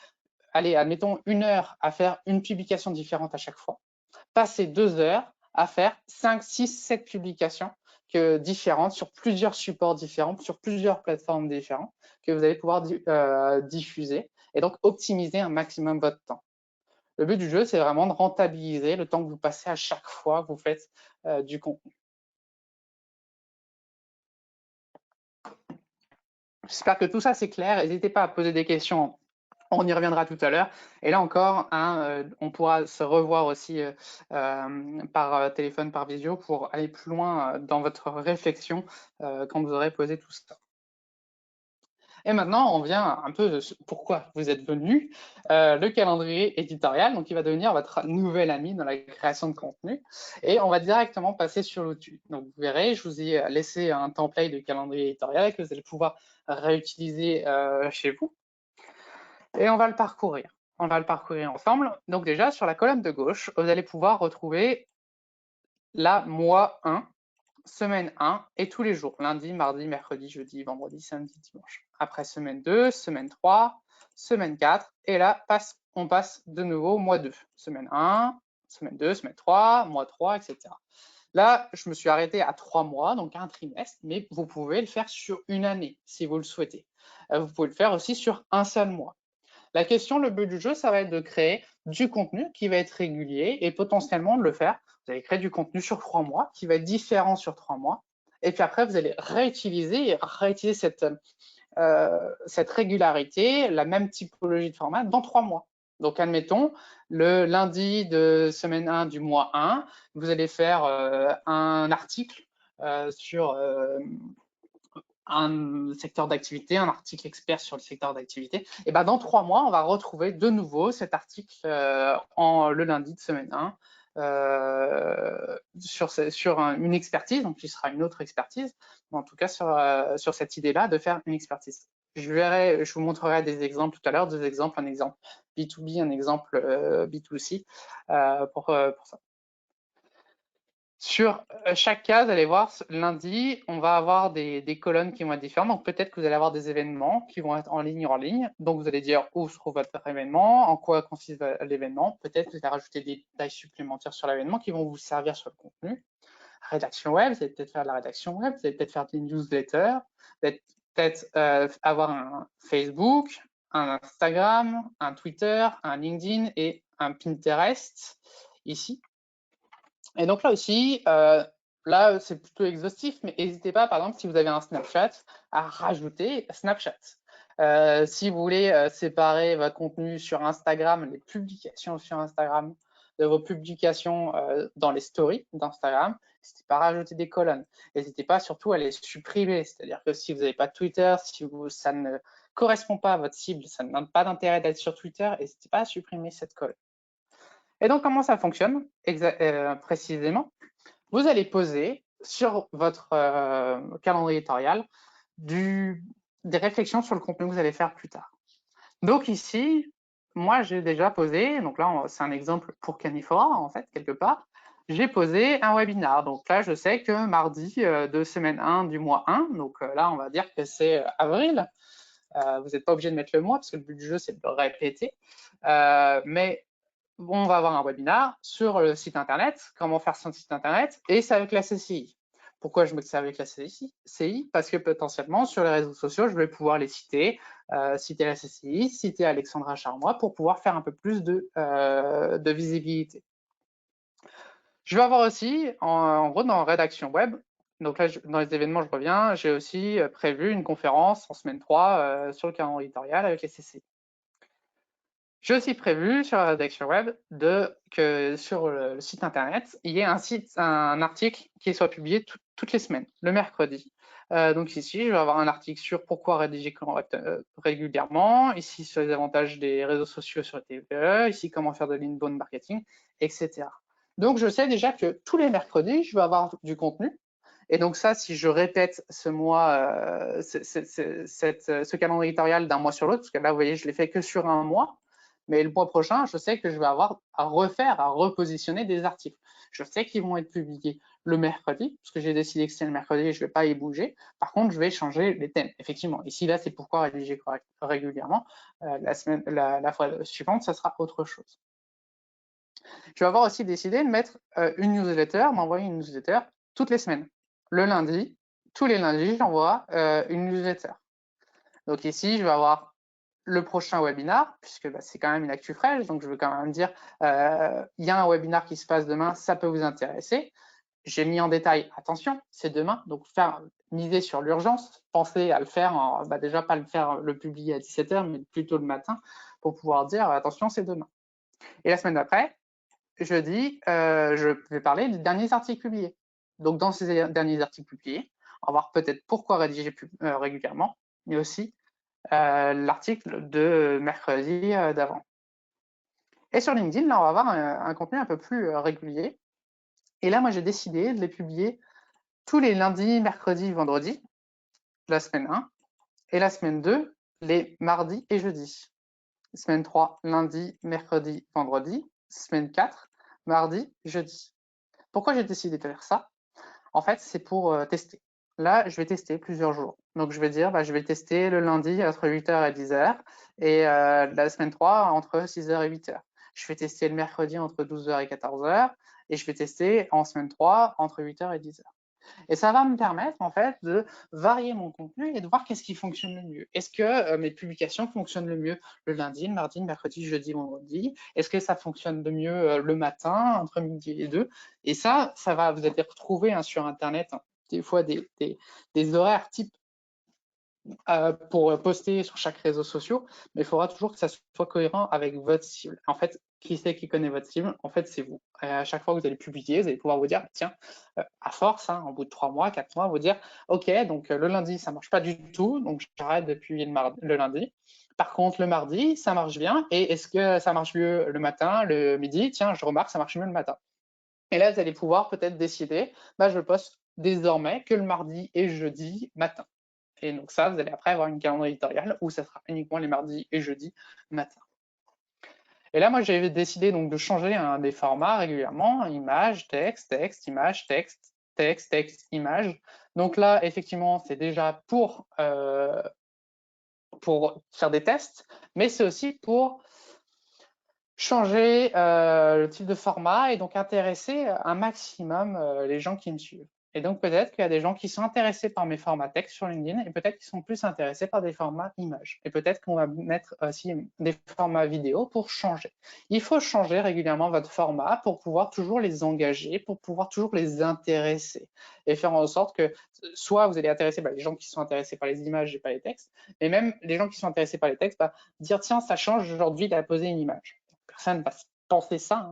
allez, admettons 1 heure à faire une publication différente à chaque fois, passer 2 heures à faire 5, 6, 7 publications différentes sur plusieurs supports différents, sur plusieurs plateformes différentes que vous allez pouvoir diffuser et donc optimiser un maximum votre temps. Le but du jeu, c'est vraiment de rentabiliser le temps que vous passez à chaque fois que vous faites du contenu. J'espère que tout ça c'est clair. N'hésitez pas à poser des questions. On y reviendra tout à l'heure. Et là encore, on pourra se revoir aussi par téléphone, par visio, pour aller plus loin dans votre réflexion quand vous aurez posé tout ça. Et maintenant, on vient un peu de pourquoi vous êtes venu. Le calendrier éditorial, donc il va devenir votre nouvel ami dans la création de contenu. Et on va directement passer sur l'outil. Donc vous verrez, je vous ai laissé un template de calendrier éditorial que vous allez pouvoir réutiliser chez vous. Et on va le parcourir. On va le parcourir ensemble. Donc déjà, sur la colonne de gauche, vous allez pouvoir retrouver la mois 1 semaine 1 et tous les jours, lundi, mardi, mercredi, jeudi, vendredi, samedi, dimanche. Après semaine 2, semaine 3, semaine 4, et là, on passe de nouveau au mois 2. Semaine 1, semaine 2, semaine 3, mois 3, etc. Là, je me suis arrêté à 3 mois, donc un trimestre, mais vous pouvez le faire sur une année, si vous le souhaitez. Vous pouvez le faire aussi sur un seul mois. La question, le but du jeu, ça va être de créer du contenu qui va être régulier et potentiellement de le faire. Vous allez créer du contenu sur 3 mois qui va être différent sur 3 mois. Et puis après, vous allez réutiliser cette régularité, la même typologie de format dans 3 mois. Donc, admettons, le lundi de semaine 1 du mois 1, vous allez faire un article sur un secteur d'activité, un article expert sur le secteur d'activité, et ben dans 3 mois, on va retrouver de nouveau cet article le lundi de semaine 1 sur une expertise, donc qui sera une autre expertise, mais en tout cas sur cette idée-là de faire une expertise. Je vous montrerai des exemples tout à l'heure, un exemple B2B, un exemple B2C pour ça. Sur chaque case, vous allez voir, lundi, on va avoir des colonnes qui vont être différentes. Donc, peut-être que vous allez avoir des événements qui vont être en ligne. Donc, vous allez dire où se trouve votre événement, en quoi consiste l'événement. Peut-être que vous allez rajouter des détails supplémentaires sur l'événement qui vont vous servir sur le contenu. Rédaction web, vous allez peut-être faire de la rédaction web, vous allez peut-être faire des newsletters, vous allez peut-être avoir un Facebook, un Instagram, un Twitter, un LinkedIn et un Pinterest ici. Et donc là aussi, là c'est plutôt exhaustif, mais n'hésitez pas, par exemple, si vous avez un Snapchat, à rajouter Snapchat. Si vous voulez séparer votre contenu sur Instagram, les publications sur Instagram, de vos publications dans les stories d'Instagram, n'hésitez pas à rajouter des colonnes. N'hésitez pas surtout à les supprimer, c'est-à-dire que si vous n'avez pas de Twitter, si ça ne correspond pas à votre cible, ça n'a pas d'intérêt d'être sur Twitter, n'hésitez pas à supprimer cette colonne. Et donc, comment ça fonctionne précisément? Vous allez poser sur votre calendrier éditorial des réflexions sur le contenu que vous allez faire plus tard. Donc ici, moi, j'ai déjà posé, donc là, c'est un exemple pour Canifora, en fait, quelque part. J'ai posé un webinar. Donc là, je sais que mardi de semaine 1 du mois 1, donc là, on va dire que c'est avril. Vous n'êtes pas obligé de mettre le mois, parce que le but du jeu, c'est de le répéter. Mais on va avoir un webinar sur le site internet, comment faire son site internet, et c'est avec la CCI. Pourquoi je me dis avec la CCI? Parce que potentiellement, sur les réseaux sociaux, je vais pouvoir les citer, citer la CCI, citer Alexandra Charmois, pour pouvoir faire un peu plus de visibilité. Je vais avoir aussi, en gros, dans rédaction web, donc là, dans les événements, je reviens, j'ai aussi prévu une conférence en semaine 3 sur le calendrier éditorial avec les CCI. J'ai aussi prévu sur la rédaction web que sur le site internet, il y ait un article qui soit publié toutes les semaines, le mercredi. Donc ici, je vais avoir un article sur pourquoi rédiger régulièrement, ici sur les avantages des réseaux sociaux sur les TPE, ici comment faire de l'inbound marketing, etc. Donc je sais déjà que tous les mercredis, je vais avoir du contenu. Et donc ça, si je répète ce mois, ce calendrier éditorial d'un mois sur l'autre, parce que là, vous voyez, je l'ai fait que sur un mois, mais le mois prochain, je sais que je vais avoir à repositionner des articles. Je sais qu'ils vont être publiés le mercredi, parce que j'ai décidé que c'est le mercredi et je ne vais pas y bouger. Par contre, je vais changer les thèmes. Effectivement, ici, là, c'est pourquoi rédiger régulièrement. La fois suivante, ça sera autre chose. Je vais avoir aussi décidé de mettre une newsletter, d'envoyer une newsletter toutes les semaines. Le lundi, tous les lundis, j'envoie une newsletter. Donc ici, je vais avoir le prochain webinar, puisque c'est quand même une actu fraîche, donc je veux quand même dire, il y a un webinar qui se passe demain, ça peut vous intéresser. J'ai mis en détail, attention, c'est demain, donc miser sur l'urgence, pensez à le faire, déjà pas le publier à 17h, mais plutôt le matin, pour pouvoir dire, attention, c'est demain. Et la semaine d'après, jeudi, je vais parler des derniers articles publiés. Donc, dans ces derniers articles publiés, on va voir peut-être pourquoi rédiger régulièrement, mais aussi l'article de mercredi d'avant. Et sur LinkedIn, là, on va avoir un contenu un peu plus régulier. Et là, moi, j'ai décidé de les publier tous les lundis, mercredis, vendredis, la semaine 1, et la semaine 2, les mardis et jeudis. Semaine 3, lundi, mercredi, vendredi. Semaine 4, mardi, jeudi. Pourquoi j'ai décidé de faire ça? en fait, c'est pour tester. Là, je vais tester plusieurs jours. Donc, je vais dire, je vais tester le lundi entre 8h et 10h et la semaine 3 entre 6h et 8h. Je vais tester le mercredi entre 12h et 14h et je vais tester en semaine 3 entre 8h et 10h. Et ça va me permettre en fait de varier mon contenu et de voir qu'est-ce qui fonctionne le mieux. Est-ce que mes publications fonctionnent le mieux le lundi, le mardi, le mercredi, jeudi, vendredi? Est-ce que ça fonctionne le mieux le matin, entre midi et deux? Et ça va, vous allez retrouver sur Internet des fois des horaires type pour poster sur chaque réseau social, mais il faudra toujours que ça soit cohérent avec votre cible. En fait, qui c'est qui connaît votre cible? En fait, c'est vous. Et à chaque fois que vous allez publier, vous allez pouvoir vous dire, tiens, à force, au bout de 3 mois, 4 mois, vous dire, ok, donc le lundi, ça marche pas du tout, donc j'arrête depuis le lundi. Par contre, le mardi, ça marche bien. Et est-ce que ça marche mieux le matin, le midi? Tiens, je remarque, ça marche mieux le matin. Et là, vous allez pouvoir peut-être décider, je poste désormais que le mardi et jeudi matin. Et donc ça, vous allez après avoir une calendrier éditoriale où ça sera uniquement les mardis et jeudis matin. Et là, moi, j'ai décidé donc de changer des formats régulièrement, image, texte, texte, image, texte, texte, texte, image. Donc là, effectivement, c'est déjà pour faire des tests, mais c'est aussi pour changer le type de format et donc intéresser un maximum les gens qui me suivent. Et donc peut-être qu'il y a des gens qui sont intéressés par mes formats texte sur LinkedIn et peut-être qu'ils sont plus intéressés par des formats images. Et peut-être qu'on va mettre aussi des formats vidéo pour changer. Il faut changer régulièrement votre format pour pouvoir toujours les engager, pour pouvoir toujours les intéresser et faire en sorte que soit vous allez intéresser les gens qui sont intéressés par les images et pas les textes, mais même les gens qui sont intéressés par les textes, dire tiens, ça change aujourd'hui, il a posé une image. Personne va penser ça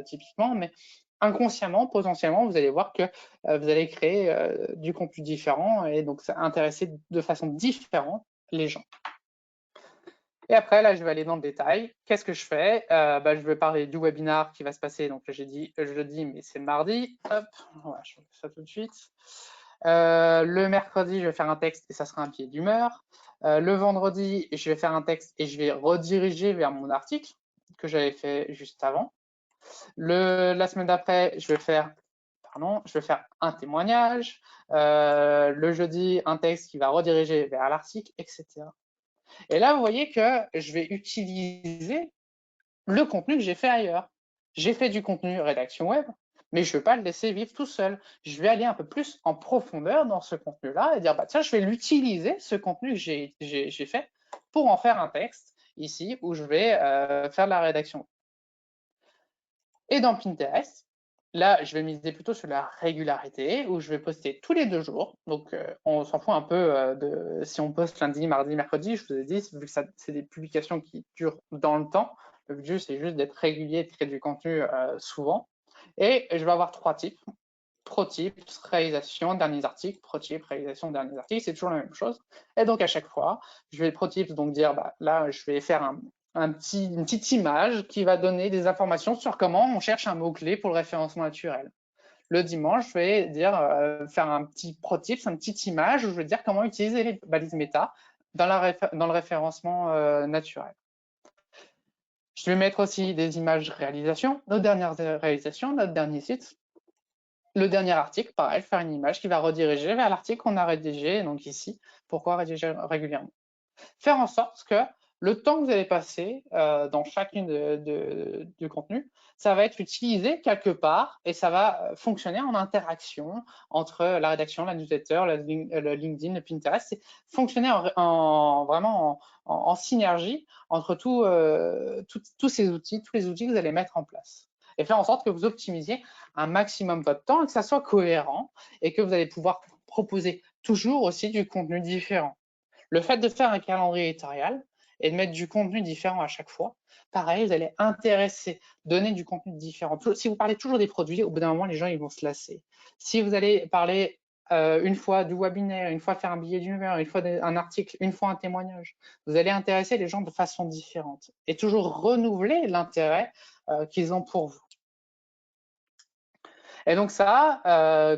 typiquement, mais inconsciemment, potentiellement, vous allez voir que vous allez créer du contenu différent et donc ça intéresser de façon différente les gens. Et après, là, je vais aller dans le détail. Qu'est-ce que je fais? Je vais parler du webinar qui va se passer. Donc, j'ai dit jeudi, mais c'est mardi. Hop, voilà, je fais ça tout de suite. Le mercredi, je vais faire un texte et ça sera un billet d'humeur. Le vendredi, je vais faire un texte et je vais rediriger vers mon article que j'avais fait juste avant. La semaine d'après, je vais faire un témoignage. Le jeudi, un texte qui va rediriger vers l'article, etc. Et là, vous voyez que je vais utiliser le contenu que j'ai fait ailleurs. J'ai fait du contenu rédaction web, mais je ne vais pas le laisser vivre tout seul. Je vais aller un peu plus en profondeur dans ce contenu-là et dire, tiens, je vais l'utiliser, ce contenu que j'ai fait, pour en faire un texte ici où je vais faire de la rédaction. Et dans Pinterest, là, je vais miser plutôt sur la régularité, où je vais poster tous les 2 jours. Donc, on s'en fout un peu de si on poste lundi, mardi, mercredi. Je vous ai dit, vu que c'est des publications qui durent dans le temps, le but, c'est juste d'être régulier, de créer du contenu souvent. Et je vais avoir 3 types. Pro tips, réalisation, derniers articles, pro tips, réalisation, derniers articles, c'est toujours la même chose. Et donc, à chaque fois, je vais pro tips, donc dire, là, je vais faire une petite image qui va donner des informations sur comment on cherche un mot-clé pour le référencement naturel. Le dimanche, je vais dire, faire un petit pro tips, une petite image où je vais dire comment utiliser les balises méta dans le référencement naturel. Je vais mettre aussi des images réalisation, nos dernières réalisations, notre dernier site. Le dernier article, pareil, faire une image qui va rediriger vers l'article qu'on a rédigé, donc ici, pourquoi rédiger régulièrement. Faire en sorte que le temps que vous allez passer dans chacune du contenu, ça va être utilisé quelque part et ça va fonctionner en interaction entre la rédaction, la newsletter, le LinkedIn, le Pinterest, c'est fonctionner vraiment en synergie entre tous ces outils, tous les outils que vous allez mettre en place. Et faire en sorte que vous optimisiez un maximum votre temps et que ça soit cohérent et que vous allez pouvoir proposer toujours aussi du contenu différent. Le fait de faire un calendrier éditorial et de mettre du contenu différent à chaque fois, pareil, vous allez intéresser, donner du contenu différent. Si vous parlez toujours des produits, au bout d'un moment, les gens ils vont se lasser. Si vous allez parler une fois du webinaire, une fois faire un billet d'humeur, une fois un article, une fois un témoignage, vous allez intéresser les gens de façon différente et toujours renouveler l'intérêt qu'ils ont pour vous. Et donc ça,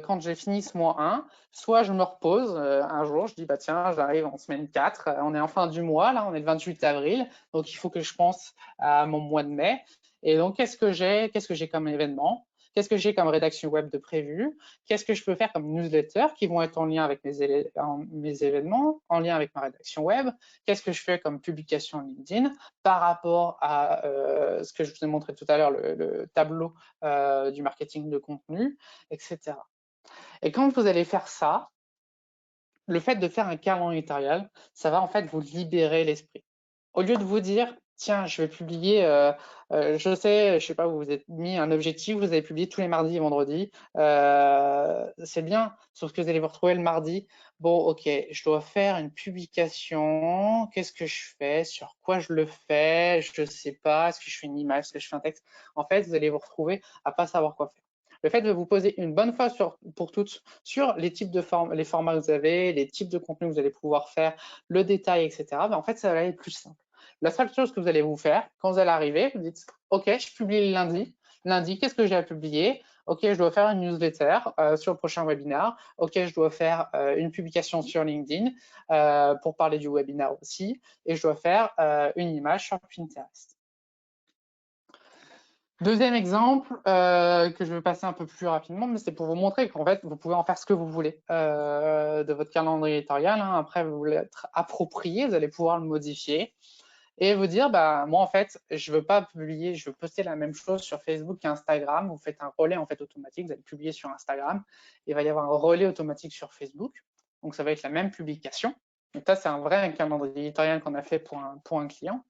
quand j'ai fini ce mois 1, soit je me repose un jour, je dis tiens, j'arrive en semaine 4, on est en fin du mois, là on est le 28 avril, donc il faut que je pense à mon mois de mai. Et donc qu'est-ce que j'ai comme événement? qu'est-ce que j'ai comme rédaction web de prévu, qu'est-ce que je peux faire comme newsletter qui vont être en lien avec mes événements, en lien avec ma rédaction web, qu'est-ce que je fais comme publication LinkedIn par rapport à ce que je vous ai montré tout à l'heure, le tableau du marketing de contenu, etc. Et quand vous allez faire ça, le fait de faire un calendrier éditorial, ça va en fait vous libérer l'esprit. Au lieu de vous dire, tiens, je vais publier, je sais pas, vous vous êtes mis un objectif, vous avez publié tous les mardis et vendredis, c'est bien, sauf que vous allez vous retrouver le mardi, bon, ok, je dois faire une publication, qu'est-ce que je fais, sur quoi je le fais, je sais pas, est-ce que je fais une image, est-ce que je fais un texte, en fait, vous allez vous retrouver à pas savoir quoi faire. Le fait de vous poser une bonne fois pour toutes sur les types de les formats que vous avez, les types de contenus que vous allez pouvoir faire, le détail, etc., ben en fait, ça va être plus simple. La seule chose que vous allez vous faire, quand vous allez arriver, vous dites, OK, je publie le lundi. Lundi, qu'est-ce que j'ai à publier? OK, je dois faire une newsletter sur le prochain webinaire. OK, je dois faire une publication sur LinkedIn pour parler du webinaire aussi. Et je dois faire une image sur Pinterest. Deuxième exemple que je vais passer un peu plus rapidement, mais c'est pour vous montrer qu'en fait, vous pouvez en faire ce que vous voulez de votre calendrier éditorial. Hein. Après, vous voulez être approprié, vous allez pouvoir le modifier et vous dire, bah, moi, en fait, je veux pas publier, je veux poster la même chose sur Facebook qu'Instagram. Vous faites un relais en fait automatique, vous allez publier sur Instagram, il va y avoir un relais automatique sur Facebook. Donc, ça va être la même publication. Donc, ça, c'est un vrai calendrier éditorial qu'on a fait pour un client.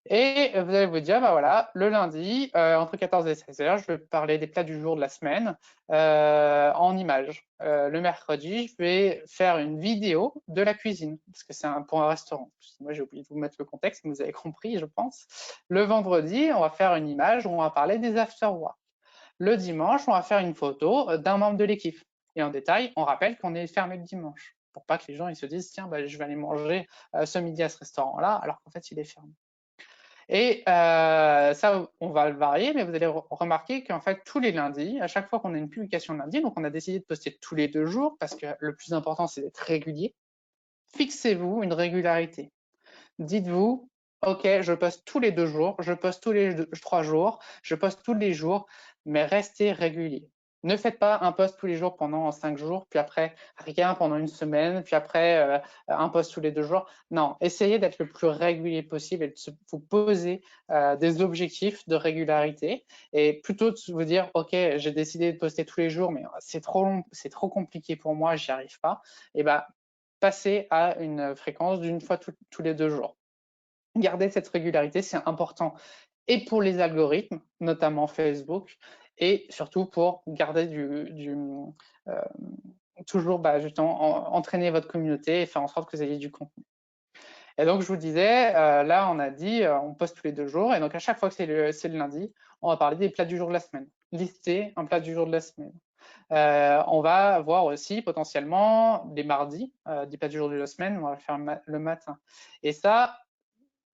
Et vous allez vous dire, bah voilà, le lundi, entre 14 et 16 heures, je vais parler des plats du jour de la semaine en images. Le mercredi, je vais faire une vidéo de la cuisine, parce que c'est pour un restaurant. Moi, j'ai oublié de vous mettre le contexte, mais vous avez compris, je pense. Le vendredi, on va faire une image où on va parler des after-work. Le dimanche, on va faire une photo d'un membre de l'équipe. Et en détail, on rappelle qu'on est fermé le dimanche, pour pas que les gens ils se disent, tiens, bah, je vais aller manger ce midi à ce restaurant-là, alors qu'en fait, il est fermé. Et ça, on va le varier, mais vous allez remarquer qu'en fait, tous les lundis, à chaque fois qu'on a une publication de lundi, donc on a décidé de poster tous les 2 jours, parce que le plus important, c'est d'être régulier, fixez-vous une régularité. Dites-vous, OK, je poste tous les 2 jours, je poste tous les 3 jours, je poste tous les jours, mais restez régulier. Ne faites pas un post tous les jours pendant 5 jours, puis après rien pendant une semaine, puis après un post tous les 2 jours. Non, essayez d'être le plus régulier possible et de vous poser des objectifs de régularité et plutôt de vous dire, OK, j'ai décidé de poster tous les jours, mais c'est trop long, c'est trop compliqué pour moi, j'y arrive pas. Et ben, passez à une fréquence d'une fois tous les 2 jours. Gardez cette régularité, c'est important et pour les algorithmes, notamment Facebook, et surtout pour garder toujours justement entraîner votre communauté et faire en sorte que vous ayez du contenu. Et donc je vous disais, là on a dit on poste tous les 2 jours et donc à chaque fois que c'est le lundi, on va parler des plats du jour de la semaine. Lister un plat du jour de la semaine. On va voir aussi potentiellement des mardis, des plats du jour de la semaine, on va le faire le matin. Et ça,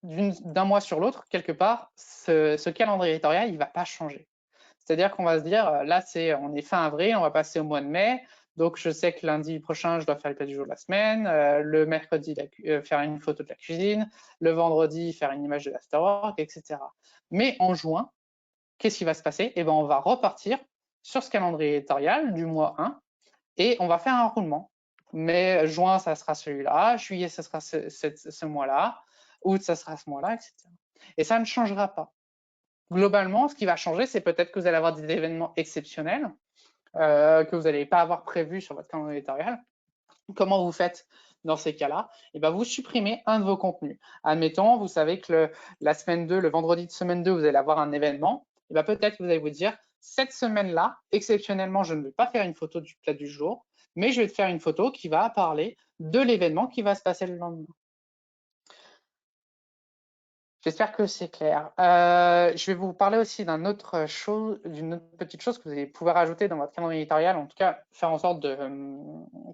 d'un mois sur l'autre, quelque part, ce calendrier éditorial, il ne va pas changer. C'est-à-dire qu'on va se dire, là, on est fin avril, on va passer au mois de mai, donc je sais que lundi prochain, je dois faire les plats du jour de la semaine, le mercredi, faire une photo de la cuisine, le vendredi, faire une image de l'afterwork, etc. Mais en juin, qu'est-ce qui va se passer? Eh ben, on va repartir sur ce calendrier éditorial du mois 1 et on va faire un roulement. Mais juin, ça sera celui-là, juillet, ça sera ce mois-là, août, ça sera ce mois-là, etc. Et ça ne changera pas. Globalement, ce qui va changer, c'est peut-être que vous allez avoir des événements exceptionnels que vous n'allez pas avoir prévus sur votre calendrier éditorial. Comment vous faites dans ces cas-là? Eh ben, vous supprimez un de vos contenus. Admettons, vous savez que la semaine 2, le vendredi de semaine 2, vous allez avoir un événement. Eh ben, peut-être que vous allez vous dire, cette semaine-là, exceptionnellement, je ne vais pas faire une photo du plat du jour, mais je vais te faire une photo qui va parler de l'événement qui va se passer le lendemain. J'espère que c'est clair. Je vais vous parler aussi d'une autre petite chose que vous allez pouvoir ajouter dans votre calendrier éditorial, en tout cas faire en sorte de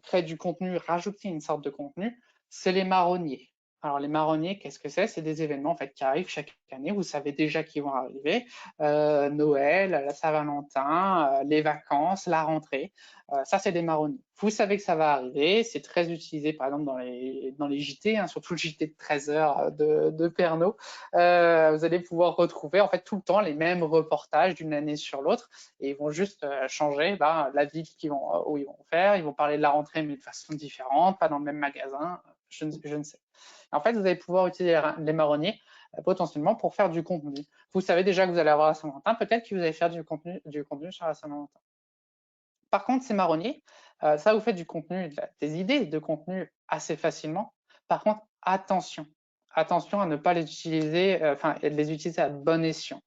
créer du contenu, rajouter une sorte de contenu, c'est les marronniers. Alors, les marronniers, qu'est-ce que c'est? C'est des événements en fait, qui arrivent chaque année. Vous savez déjà qu'ils vont arriver. Noël, la Saint-Valentin, les vacances, la rentrée. Ça, c'est des marronniers. Vous savez que ça va arriver. C'est très utilisé, par exemple, dans les JT, hein, surtout le JT de 13 heures de Pernod. Vous allez pouvoir retrouver en fait tout le temps les mêmes reportages d'une année sur l'autre. Et ils vont juste changer la ville où ils vont faire. Ils vont parler de la rentrée, mais de façon différente, pas dans le même magasin. Je ne sais. En fait, vous allez pouvoir utiliser les marronniers potentiellement pour faire du contenu. Vous savez déjà que vous allez avoir la Saint-Valentin, peut-être que vous allez faire du contenu sur la Saint-Valentin. Par contre, ces marronniers, ça vous fait du contenu, des idées de contenu assez facilement. Par contre, attention à ne pas les utiliser, les utiliser à bon escient.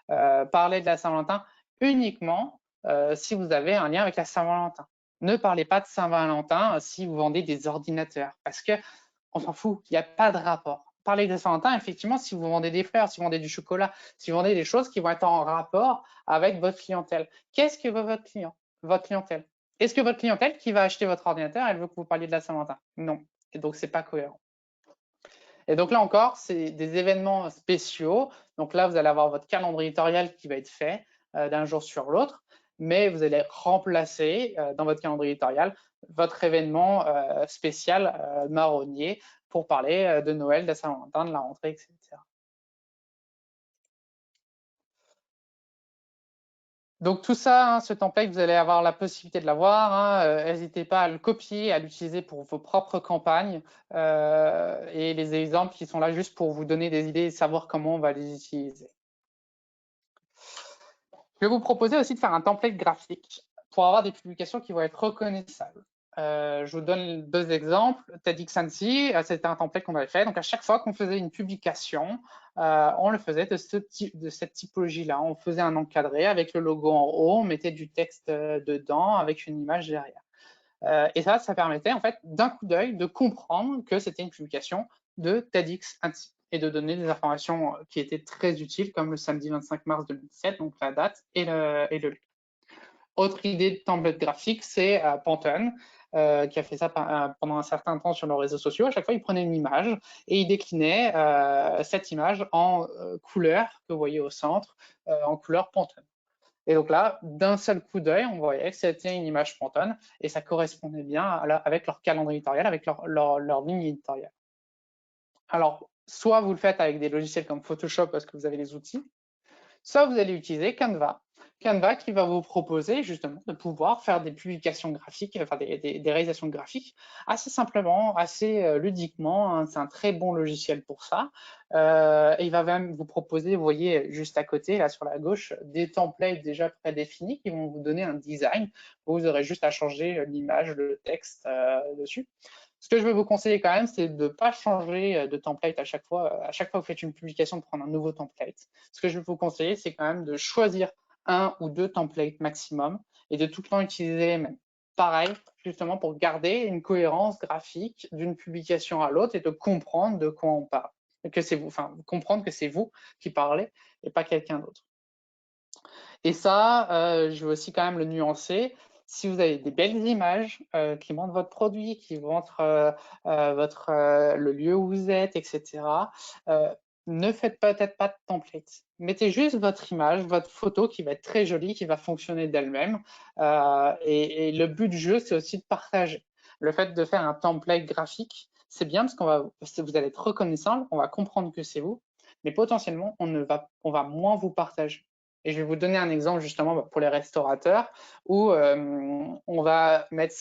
Parlez de la Saint-Valentin uniquement si vous avez un lien avec la Saint-Valentin. Ne parlez pas de Saint-Valentin si vous vendez des ordinateurs, parce que on s'en fout, il n'y a pas de rapport. Parlez de Saint-Valentin, effectivement, si vous vendez des fleurs, si vous vendez du chocolat, si vous vendez des choses qui vont être en rapport avec votre clientèle. Qu'est-ce que veut votre clientèle? Est-ce que votre clientèle qui va acheter votre ordinateur, elle veut que vous parliez de la Saint-Valentin? Non. Et donc, c'est pas cohérent. Et donc là encore, c'est des événements spéciaux. Donc là, vous allez avoir votre calendrier éditorial qui va être fait d'un jour sur l'autre, mais vous allez remplacer dans votre calendrier éditorial votre événement spécial marronnier pour parler de Noël, de la Saint-Valentin, de la rentrée, etc. Donc tout ça, hein, ce template, vous allez avoir la possibilité de l'avoir. N'hésitez pas à le copier, à l'utiliser pour vos propres campagnes. Et les exemples qui sont là juste pour vous donner des idées et savoir comment on va les utiliser. Je vais vous proposer aussi de faire un template graphique pour avoir des publications qui vont être reconnaissables. Je vous donne deux exemples. TEDxAnnecy, c'était un template qu'on avait fait. Donc, à chaque fois qu'on faisait une publication, on le faisait de cette typologie-là. On faisait un encadré avec le logo en haut, on mettait du texte dedans avec une image derrière. Et ça permettait en fait d'un coup d'œil de comprendre que c'était une publication de TEDxAnnecy et de donner des informations qui étaient très utiles, comme le samedi 25 mars 2017, donc la date et le lieu. Autre idée de template graphique, c'est Pantone, qui a fait ça pendant un certain temps sur leurs réseaux sociaux. À chaque fois, il prenait une image et il déclinait cette image en couleur que vous voyez au centre, en couleur Pantone. Et donc là, d'un seul coup d'œil, on voyait que c'était une image Pantone et ça correspondait bien avec leur calendrier éditorial, avec leur ligne éditoriale. Alors, soit vous le faites avec des logiciels comme Photoshop parce que vous avez les outils, soit vous allez utiliser Canva. Canva qui va vous proposer justement de pouvoir faire des publications graphiques, enfin des réalisations graphiques assez simplement, assez ludiquement. Hein. C'est un très bon logiciel pour ça. Et il va même vous proposer, vous voyez juste à côté, là sur la gauche, des templates déjà prédéfinis qui vont vous donner un design. Vous aurez juste à changer l'image, le texte dessus. Ce que je veux vous conseiller quand même, c'est de ne pas changer de template à chaque fois. À chaque fois que vous faites une publication, de prendre un nouveau template. Ce que je veux vous conseiller, c'est quand même de choisir un ou deux templates maximum et de tout le temps utiliser les mêmes. Pareil, justement pour garder une cohérence graphique d'une publication à l'autre et de comprendre de quoi on parle. Que c'est vous, enfin, comprendre que c'est vous qui parlez et pas quelqu'un d'autre. Et ça, je veux aussi quand même le nuancer. Si vous avez des belles images qui montrent votre produit, qui montrent le lieu où vous êtes, etc., ne faites peut-être pas de template. Mettez juste votre image, votre photo qui va être très jolie, qui va fonctionner d'elle-même. Et le but du jeu, c'est aussi de partager. Le fait de faire un template graphique, c'est bien parce que vous allez être reconnaissant, on va comprendre que c'est vous, mais potentiellement, on va moins vous partager. Et je vais vous donner un exemple justement pour les restaurateurs où on va mettre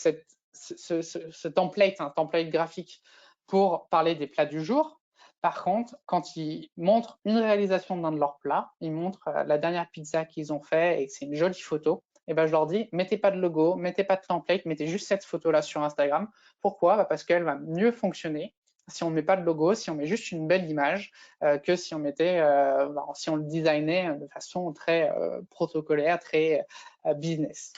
ce template, un template graphique pour parler des plats du jour. Par contre, quand ils montrent une réalisation d'un de leurs plats, ils montrent la dernière pizza qu'ils ont fait et que c'est une jolie photo, et ben je leur dis, mettez pas de logo, mettez pas de template, mettez juste cette photo-là sur Instagram. Pourquoi? Parce qu'elle va mieux fonctionner si on ne met pas de logo, si on met juste une belle image, que si on mettait, si on le designait de façon très protocolaire, très business.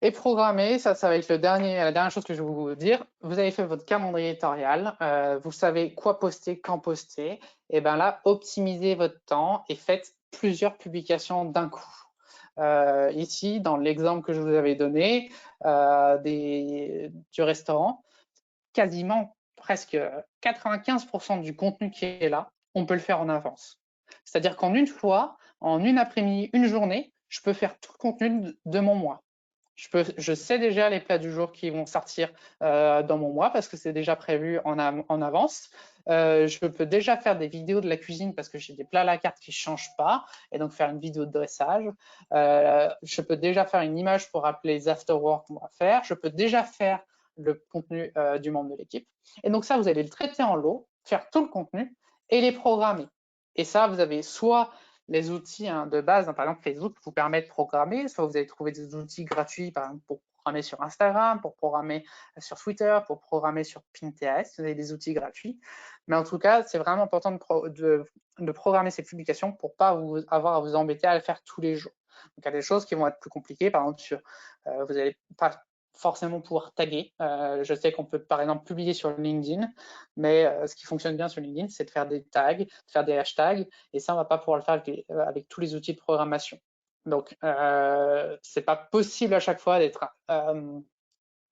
Et programmer, ça va être la dernière chose que je vais vous dire. Vous avez fait votre calendrier éditorial, vous savez quoi poster, quand poster. Et bien là, optimisez votre temps et faites plusieurs publications d'un coup. Ici, dans l'exemple que je vous avais donné du restaurant, quasiment presque 95% du contenu qui est là, on peut le faire en avance. C'est-à-dire qu'en une fois, en une après-midi, une journée, je peux faire tout le contenu de mon mois. Je sais déjà les plats du jour qui vont sortir dans mon mois parce que c'est déjà prévu en avance. Je peux déjà faire des vidéos de la cuisine parce que j'ai des plats à la carte qui ne changent pas et donc faire une vidéo de dressage. Je peux déjà faire une image pour rappeler les afterwork qu'on va faire. Je peux déjà faire le contenu du membre de l'équipe. Et donc ça, vous allez le traiter en lot, faire tout le contenu et les programmer. Et ça, vous avez soit les outils de base, par exemple Facebook vous permet de programmer, soit vous allez trouver des outils gratuits par exemple, pour programmer sur Instagram, pour programmer sur Twitter, pour programmer sur Pinterest, vous avez des outils gratuits. Mais en tout cas, c'est vraiment important de programmer ces publications pour ne pas avoir à vous embêter à le faire tous les jours. Donc il y a des choses qui vont être plus compliquées, par exemple vous n'allez pas forcément pouvoir taguer. Je sais qu'on peut par exemple publier sur LinkedIn, mais ce qui fonctionne bien sur LinkedIn, c'est de faire des tags, de faire des hashtags, et ça, on ne va pas pouvoir le faire avec tous les outils de programmation. Donc, c'est pas possible à chaque fois d'être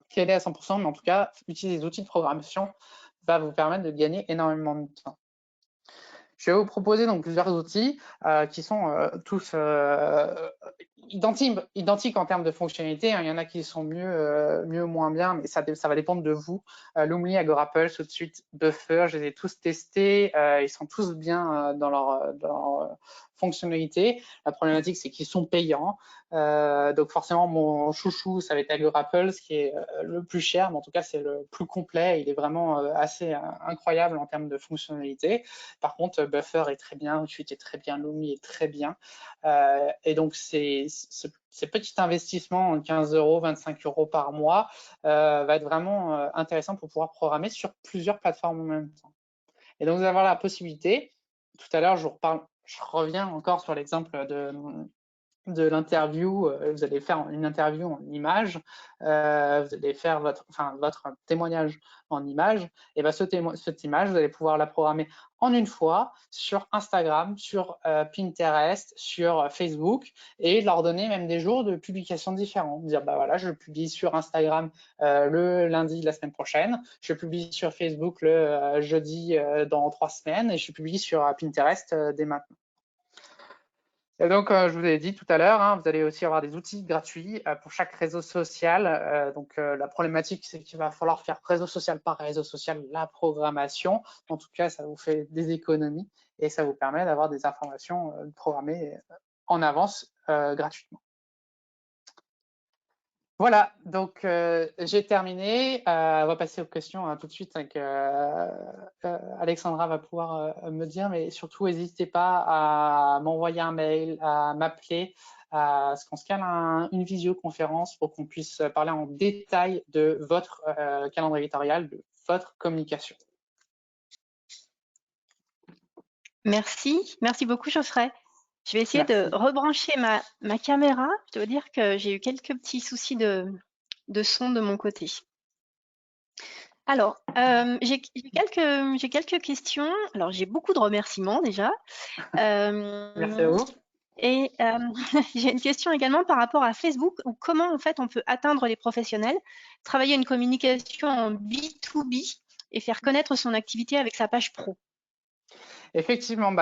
calé à 100%, mais en tout cas, utiliser les outils de programmation va vous permettre de gagner énormément de temps. Je vais vous proposer donc plusieurs outils qui sont tous identiques en termes de fonctionnalité. Il y en a qui sont mieux ou moins bien, mais ça va dépendre de vous. Loomly, Agorapulse, tout de suite, Buffer, je les ai tous testés. Ils sont tous bien dans leur fonctionnalité. La problématique, c'est qu'ils sont payants. Donc forcément, mon chouchou, ça va être Agorapulse, qui est le plus cher, mais en tout cas, c'est le plus complet. Il est vraiment assez incroyable en termes de fonctionnalité. Par contre, Buffer est très bien, Tweet est très bien, Loomly est très bien. Et donc, ces petits investissements, 15 euros, 25 euros par mois, va être vraiment intéressant pour pouvoir programmer sur plusieurs plateformes en même temps. Et donc, vous allez avoir la possibilité, tout à l'heure, je reviens encore sur l'exemple de l'interview, vous allez faire une interview en image, vous allez faire votre témoignage en image, et bien cette image, vous allez pouvoir la programmer en une fois sur Instagram, sur Pinterest, sur Facebook, et leur donner même des jours de publication différents. Dire, bah voilà, je publie sur Instagram le lundi de la semaine prochaine, je publie sur Facebook le jeudi dans 3 semaines, et je publie sur Pinterest dès maintenant. Et donc, je vous ai dit tout à l'heure, vous allez aussi avoir des outils gratuits pour chaque réseau social. Donc, la problématique, c'est qu'il va falloir faire réseau social par réseau social la programmation. En tout cas, ça vous fait des économies et ça vous permet d'avoir des informations programmées en avance gratuitement. Voilà, donc j'ai terminé. On va passer aux questions tout de suite. Alexandra va pouvoir me dire, mais surtout, n'hésitez pas à m'envoyer un mail, à m'appeler, à ce qu'on se cale une visioconférence pour qu'on puisse parler en détail de votre calendrier éditorial, de votre communication. Merci beaucoup Geoffrey. Je vais essayer de rebrancher ma caméra. Je dois dire que j'ai eu quelques petits soucis de son de mon côté. Alors, j'ai quelques questions. Alors, j'ai beaucoup de remerciements déjà. Merci à vous. Et j'ai une question également par rapport à Facebook, ou comment en fait on peut atteindre les professionnels, travailler une communication en B2B et faire connaître son activité avec sa page pro. Effectivement,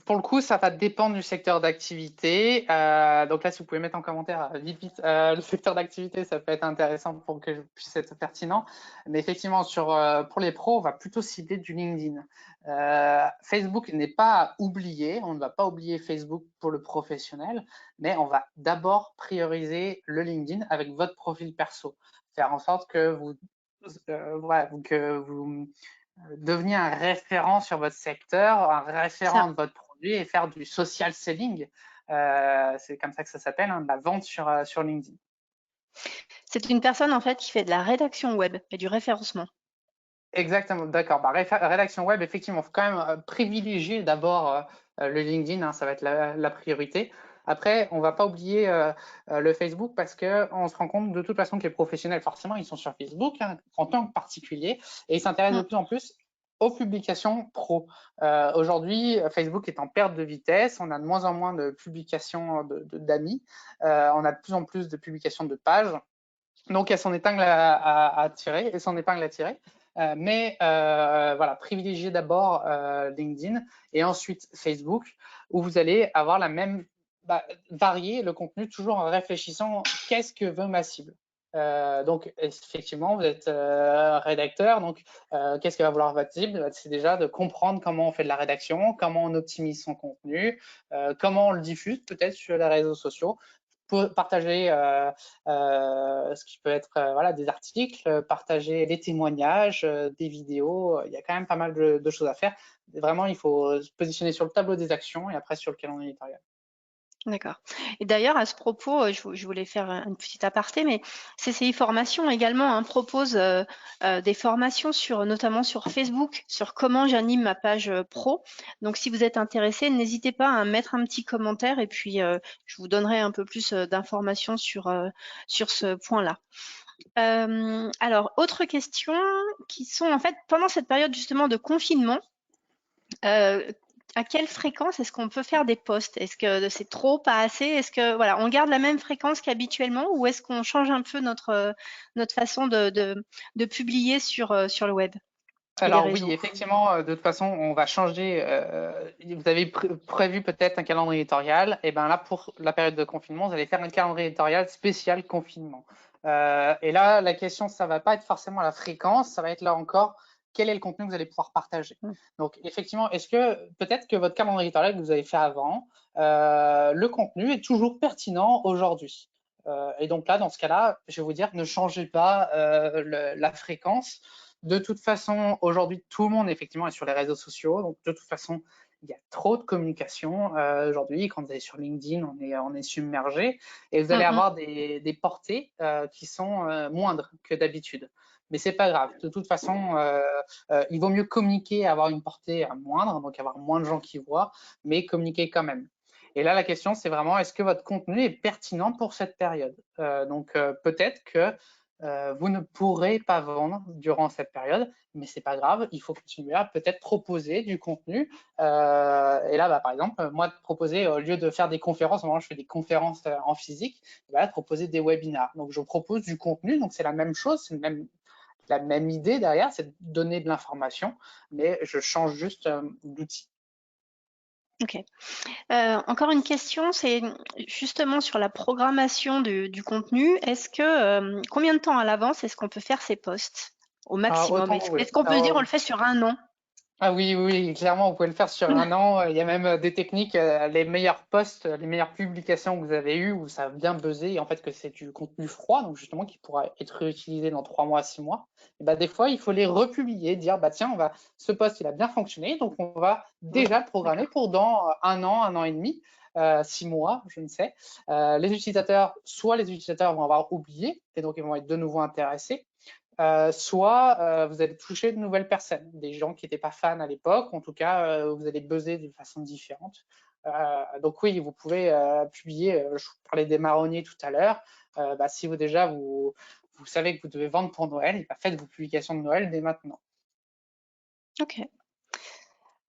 pour le coup, ça va dépendre du secteur d'activité. Donc là, si vous pouvez mettre en commentaire vite le secteur d'activité, ça peut être intéressant pour que je puisse être pertinent. Mais effectivement, pour les pros, on va plutôt cibler du LinkedIn. Facebook n'est pas oublié, on ne va pas oublier Facebook pour le professionnel, mais on va d'abord prioriser le LinkedIn avec votre profil perso. Faire en sorte que vous devenir un référent sur votre secteur, un référent de votre produit et faire du social selling. C'est comme ça que ça s'appelle, de la vente sur LinkedIn. C'est une personne en fait qui fait de la rédaction web et du référencement. Exactement, d'accord. Rédaction web, effectivement, il faut quand même privilégier d'abord le LinkedIn, ça va être la priorité. Après, on ne va pas oublier le Facebook parce qu'on se rend compte de toute façon que les professionnels, forcément, ils sont sur Facebook en tant que particulier et ils s'intéressent de plus en plus aux publications pro. Aujourd'hui, Facebook est en perte de vitesse, on a de moins en moins de publications d'amis, on a de plus en plus de publications de pages. Donc, il y a son épingle à tirer et son épingle à tirer. mais voilà, privilégiez d'abord LinkedIn et ensuite Facebook, où vous allez avoir la même, varier le contenu toujours en réfléchissant qu'est-ce que veut ma cible. Donc effectivement, vous êtes rédacteur, donc qu'est-ce que va vouloir votre cible? C'est déjà de comprendre comment on fait de la rédaction, comment on optimise son contenu, comment on le diffuse peut-être sur les réseaux sociaux, pour partager ce qui peut être voilà, des articles, partager des témoignages, des vidéos. Il y a quand même pas mal de choses à faire. Vraiment, il faut se positionner sur le tableau des actions et après sur le calendrier éditorial. D'accord. Et d'ailleurs, à ce propos, je voulais faire une petite aparté, mais CCI Formation également propose des formations notamment sur Facebook, sur comment j'anime ma page pro. Donc, si vous êtes intéressé, n'hésitez pas à mettre un petit commentaire et puis je vous donnerai un peu plus d'informations sur ce point-là. Alors, autre question qui sont en fait pendant cette période justement de confinement. À quelle fréquence est-ce qu'on peut faire des posts? Est-ce que c'est trop, pas assez? Est-ce que voilà, on garde la même fréquence qu'habituellement ou est-ce qu'on change un peu notre façon de publier sur le web et les Alors oui, réseaux? effectivement, de toute façon, on va changer. Vous avez prévu peut-être un calendrier éditorial. Et ben là, pour la période de confinement, vous allez faire un calendrier éditorial spécial confinement. Et là, la question, ça va pas être forcément la fréquence, ça va être là encore quel est le contenu que vous allez pouvoir partager. Donc effectivement, est-ce que peut-être que votre calendrier éditorial que vous avez fait avant, le contenu est toujours pertinent aujourd'hui? Et donc là, dans ce cas-là, je vais vous dire, ne changez pas la fréquence. De toute façon, aujourd'hui, tout le monde effectivement est sur les réseaux sociaux. Donc, de toute façon, il y a trop de communication aujourd'hui. Quand vous allez sur LinkedIn, on est submergé et vous allez avoir des portées qui sont moindres que d'habitude. Mais c'est pas grave. De toute façon, il vaut mieux communiquer, avoir une portée moindre, donc avoir moins de gens qui voient, mais communiquer quand même. Et là, la question, c'est vraiment, est-ce que votre contenu est pertinent pour cette période? Donc, peut-être que vous ne pourrez pas vendre durant cette période, mais c'est pas grave, il faut continuer à peut-être proposer du contenu. Et là, par exemple, moi, de proposer, au lieu de faire des conférences, moi, je fais des conférences en physique, de proposer des webinars. Donc, je propose du contenu, donc c'est la même chose, c'est la même idée derrière, c'est de donner de l'information, mais je change juste d'outil. Ok. Encore une question, c'est justement sur la programmation du contenu. Est-ce que combien de temps à l'avance est-ce qu'on peut faire ces posts au maximum? Autant, oui. Est-ce qu'on peut se dire on le fait sur un an? Ah oui, oui, clairement, vous pouvez le faire sur un an. Il y a même des techniques, les meilleurs posts, les meilleures publications que vous avez eues où ça a bien buzzé, et en fait que c'est du contenu froid, donc justement qui pourra être réutilisé dans 3 mois, 6 mois. Et des fois, il faut les republier, dire tiens, ce post il a bien fonctionné, donc on va déjà le programmer pour dans un an et demi. 6 mois, je ne sais. Les utilisateurs vont avoir oublié et donc ils vont être de nouveau intéressés. Soit vous allez toucher de nouvelles personnes, des gens qui n'étaient pas fans à l'époque, en tout cas vous allez buzzer d'une façon différente. Donc oui, vous pouvez publier, je vous parlais des marronniers tout à l'heure, si vous déjà vous savez que vous devez vendre pour Noël, faites vos publications de Noël dès maintenant. Ok.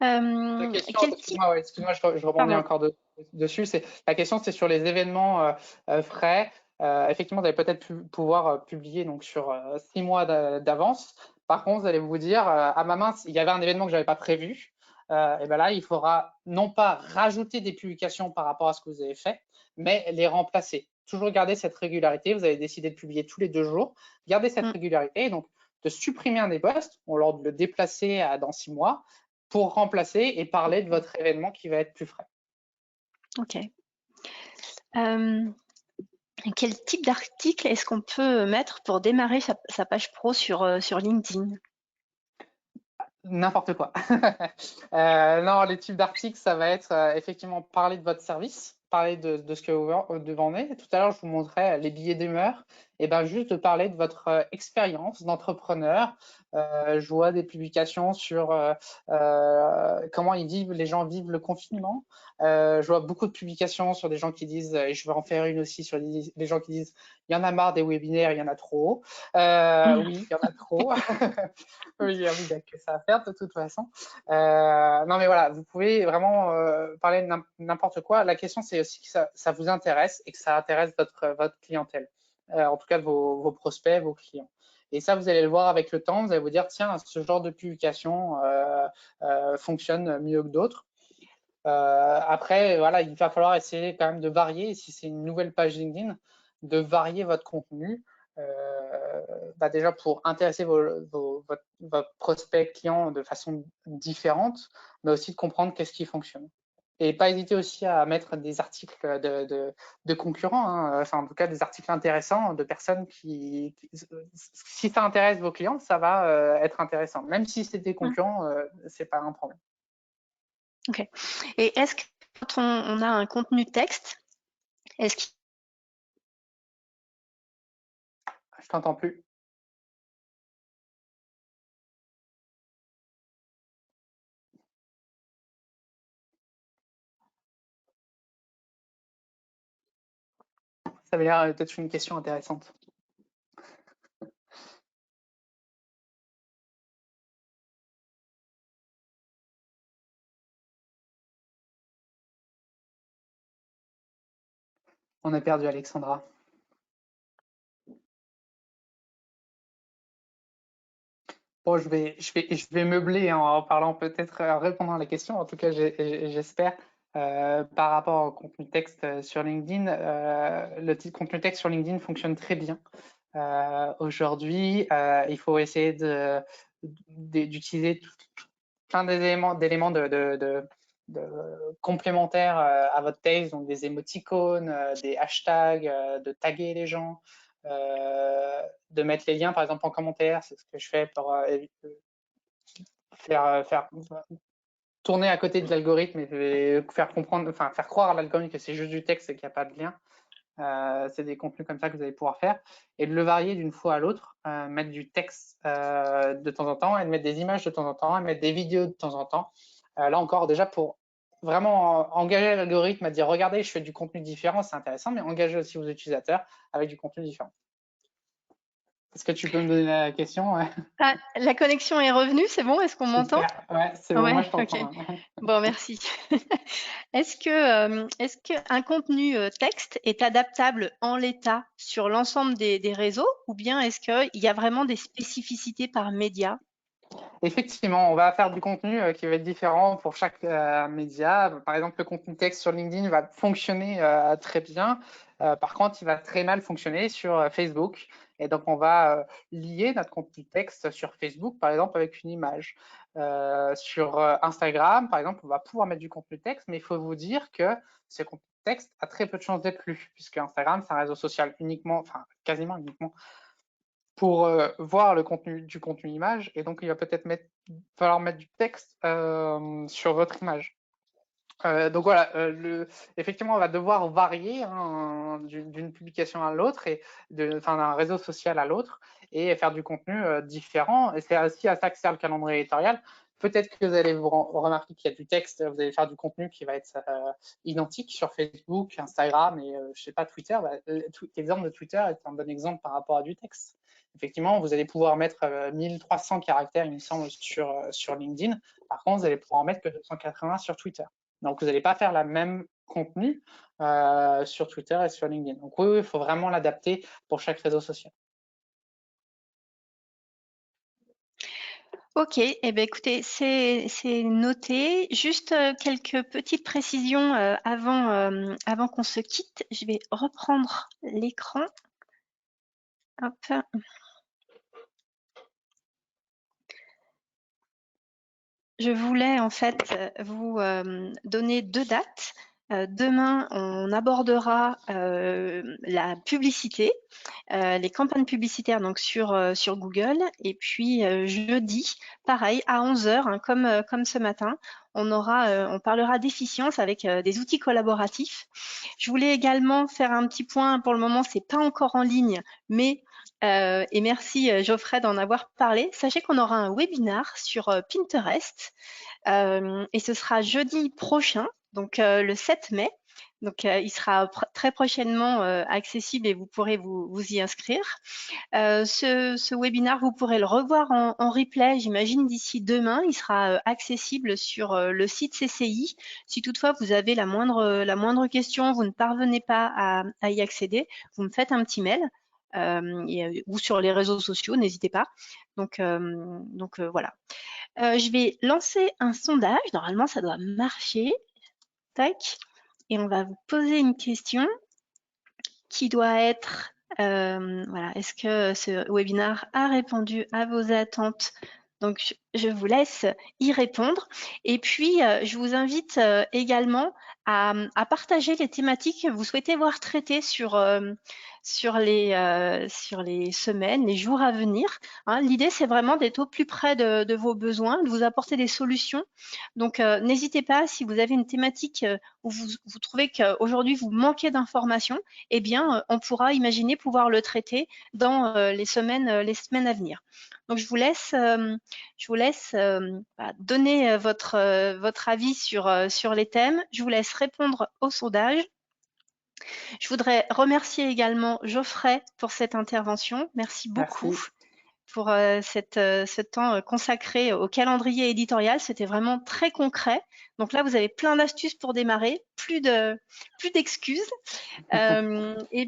La question, Quel type? excuse-moi, je rebondis Pardon. encore dessus. La question, c'est sur les événements frais. Effectivement, vous allez peut-être pouvoir publier donc sur 6 mois d'avance. Par contre, vous allez vous dire, ah ma mince, il y avait un événement que j'avais pas prévu. Et là, il faudra non pas rajouter des publications par rapport à ce que vous avez fait, mais les remplacer. Toujours garder cette régularité. Vous avez décidé de publier tous les 2 jours. Gardez cette régularité. Donc, de supprimer un des posts, ou alors de le déplacer dans 6 mois pour remplacer et parler de votre événement qui va être plus frais. Ok. Quel type d'article est-ce qu'on peut mettre pour démarrer sa page pro sur LinkedIn? N'importe quoi. Non, les types d'articles, ça va être effectivement parler de votre service, parler de ce que vous vendez. Tout à l'heure, je vous montrais les billets d'humeur. Et juste de parler de votre expérience d'entrepreneur. Je vois des publications sur comment les gens vivent le confinement. Je vois beaucoup de publications sur des gens qui disent, et je vais en faire une aussi sur les gens qui disent, il y en a marre des webinaires, il y en a trop. Oui, il y en a trop. Oui, il n'y a que ça à faire de toute façon. Non, mais voilà, vous pouvez vraiment parler de n'importe quoi. La question, c'est aussi que ça vous intéresse et que ça intéresse votre clientèle, en tout cas vos prospects, vos clients. Et ça, vous allez le voir avec le temps. Vous allez vous dire, tiens, ce genre de publication fonctionne mieux que d'autres. Après, voilà, il va falloir essayer quand même de varier. Si c'est une nouvelle page LinkedIn, de varier votre contenu. Déjà pour intéresser votre prospect client de façon différente, mais aussi de comprendre qu'est-ce qui fonctionne. Et pas hésiter aussi à mettre des articles de concurrents, hein, enfin en tout cas des articles intéressants de personnes si ça intéresse vos clients, ça va être intéressant. Même si c'est des concurrents, c'est pas un problème. Ok. Et est-ce que quand on a un contenu texte, est-ce qu'il Je t'entends plus. Ça avait l'air peut-être une question intéressante. On a perdu Alexandra. Bon, je vais meubler en parlant peut-être, en répondant à la question. En tout cas, j'espère. Par rapport au contenu texte sur LinkedIn, le contenu texte sur LinkedIn fonctionne très bien. Aujourd'hui, il faut essayer d'utiliser plein d'éléments de complémentaires à votre texte, donc des émoticônes, des hashtags, de taguer les gens, de mettre les liens par exemple en commentaire, c'est ce que je fais pour faire tourner à côté de l'algorithme et faire comprendre, enfin faire croire à l'algorithme que c'est juste du texte et qu'il n'y a pas de lien. C'est des contenus comme ça que vous allez pouvoir faire et de le varier d'une fois à l'autre, mettre du texte de temps en temps et de mettre des images de temps en temps et mettre des vidéos de temps en temps. Là encore, déjà pour vraiment engager l'algorithme à dire regardez, je fais du contenu différent, c'est intéressant, mais engagez aussi vos utilisateurs avec du contenu différent. Est-ce que tu peux me donner la question? Ah, la connexion est revenue, c'est bon? Est-ce qu'on m'entend? Super, ouais, c'est bon, moi Ouais, je ok. t'entends. Bon, merci. Est-ce qu'un contenu texte est adaptable en l'état sur l'ensemble des réseaux ou bien est-ce qu'il y a vraiment des spécificités par média? Effectivement, on va faire du contenu qui va être différent pour chaque média. Par exemple, le contenu texte sur LinkedIn va fonctionner très bien. Par contre, il va très mal fonctionner sur Facebook. Et donc, on va lier notre contenu texte sur Facebook, par exemple, avec une image. Sur Instagram, par exemple, on va pouvoir mettre du contenu texte, mais il faut vous dire que ce contenu texte a très peu de chances d'être lu, puisque Instagram, c'est un réseau social uniquement, enfin quasiment uniquement pour voir le contenu du contenu image, et donc il va peut-être falloir mettre du texte sur votre image. Donc voilà, effectivement, on va devoir varier hein, d'une publication à l'autre et d'un réseau social à l'autre et faire du contenu différent. Et c'est aussi à ça que sert le calendrier éditorial. Peut-être que vous allez vous remarquer qu'il y a du texte, vous allez faire du contenu qui va être identique sur Facebook, Instagram et je sais pas Twitter. L'exemple de Twitter est un bon exemple par rapport à du texte. Effectivement, vous allez pouvoir mettre 1300 caractères, il me semble, sur LinkedIn. Par contre, vous allez pouvoir en mettre que 280 sur Twitter. Donc, vous n'allez pas faire la même contenu sur Twitter et sur LinkedIn. Donc, oui, il faut vraiment l'adapter pour chaque réseau social. Ok, eh bien, écoutez, c'est noté. Juste quelques petites précisions avant qu'on se quitte. Je vais reprendre l'écran. Hop. Je voulais en fait vous donner 2 dates. Demain, on abordera la publicité, les campagnes publicitaires donc sur Google. Et puis jeudi, pareil, à 11h, hein, comme ce matin, on parlera d'efficience avec des outils collaboratifs. Je voulais également faire un petit point. Pour le moment, c'est pas encore en ligne, mais et merci Geoffrey d'en avoir parlé. Sachez qu'on aura un webinar sur Pinterest et ce sera jeudi prochain, donc le 7 mai. Donc il sera très prochainement accessible et vous pourrez vous y inscrire. Ce webinar, vous pourrez le revoir en replay, j'imagine, d'ici demain. Il sera accessible sur le site CCI. Si toutefois vous avez la moindre question, vous ne parvenez pas à y accéder, vous me faites un petit mail. ou sur les réseaux sociaux, n'hésitez pas. Donc voilà. Je vais lancer un sondage. Normalement, ça doit marcher. Tac. Et on va vous poser une question qui doit être, voilà, est-ce que ce webinaire a répondu à vos attentes? Donc, je vous laisse y répondre. Et puis, je vous invite également à partager les thématiques que vous souhaitez voir traitées sur les semaines, les jours à venir. Hein. L'idée, c'est vraiment d'être au plus près de vos besoins, de vous apporter des solutions. Donc, n'hésitez pas, si vous avez une thématique où vous trouvez qu'aujourd'hui, vous manquez d'informations, eh bien, on pourra imaginer pouvoir le traiter dans les semaines à venir. Donc, je vous laisse donner votre avis sur les thèmes. Je vous laisse répondre au sondage. Je voudrais remercier également Geoffrey pour cette intervention. Merci beaucoup. Merci. Pour ce temps consacré au calendrier éditorial. C'était vraiment très concret. Donc là, vous avez plein d'astuces pour démarrer, plus d'excuses. Et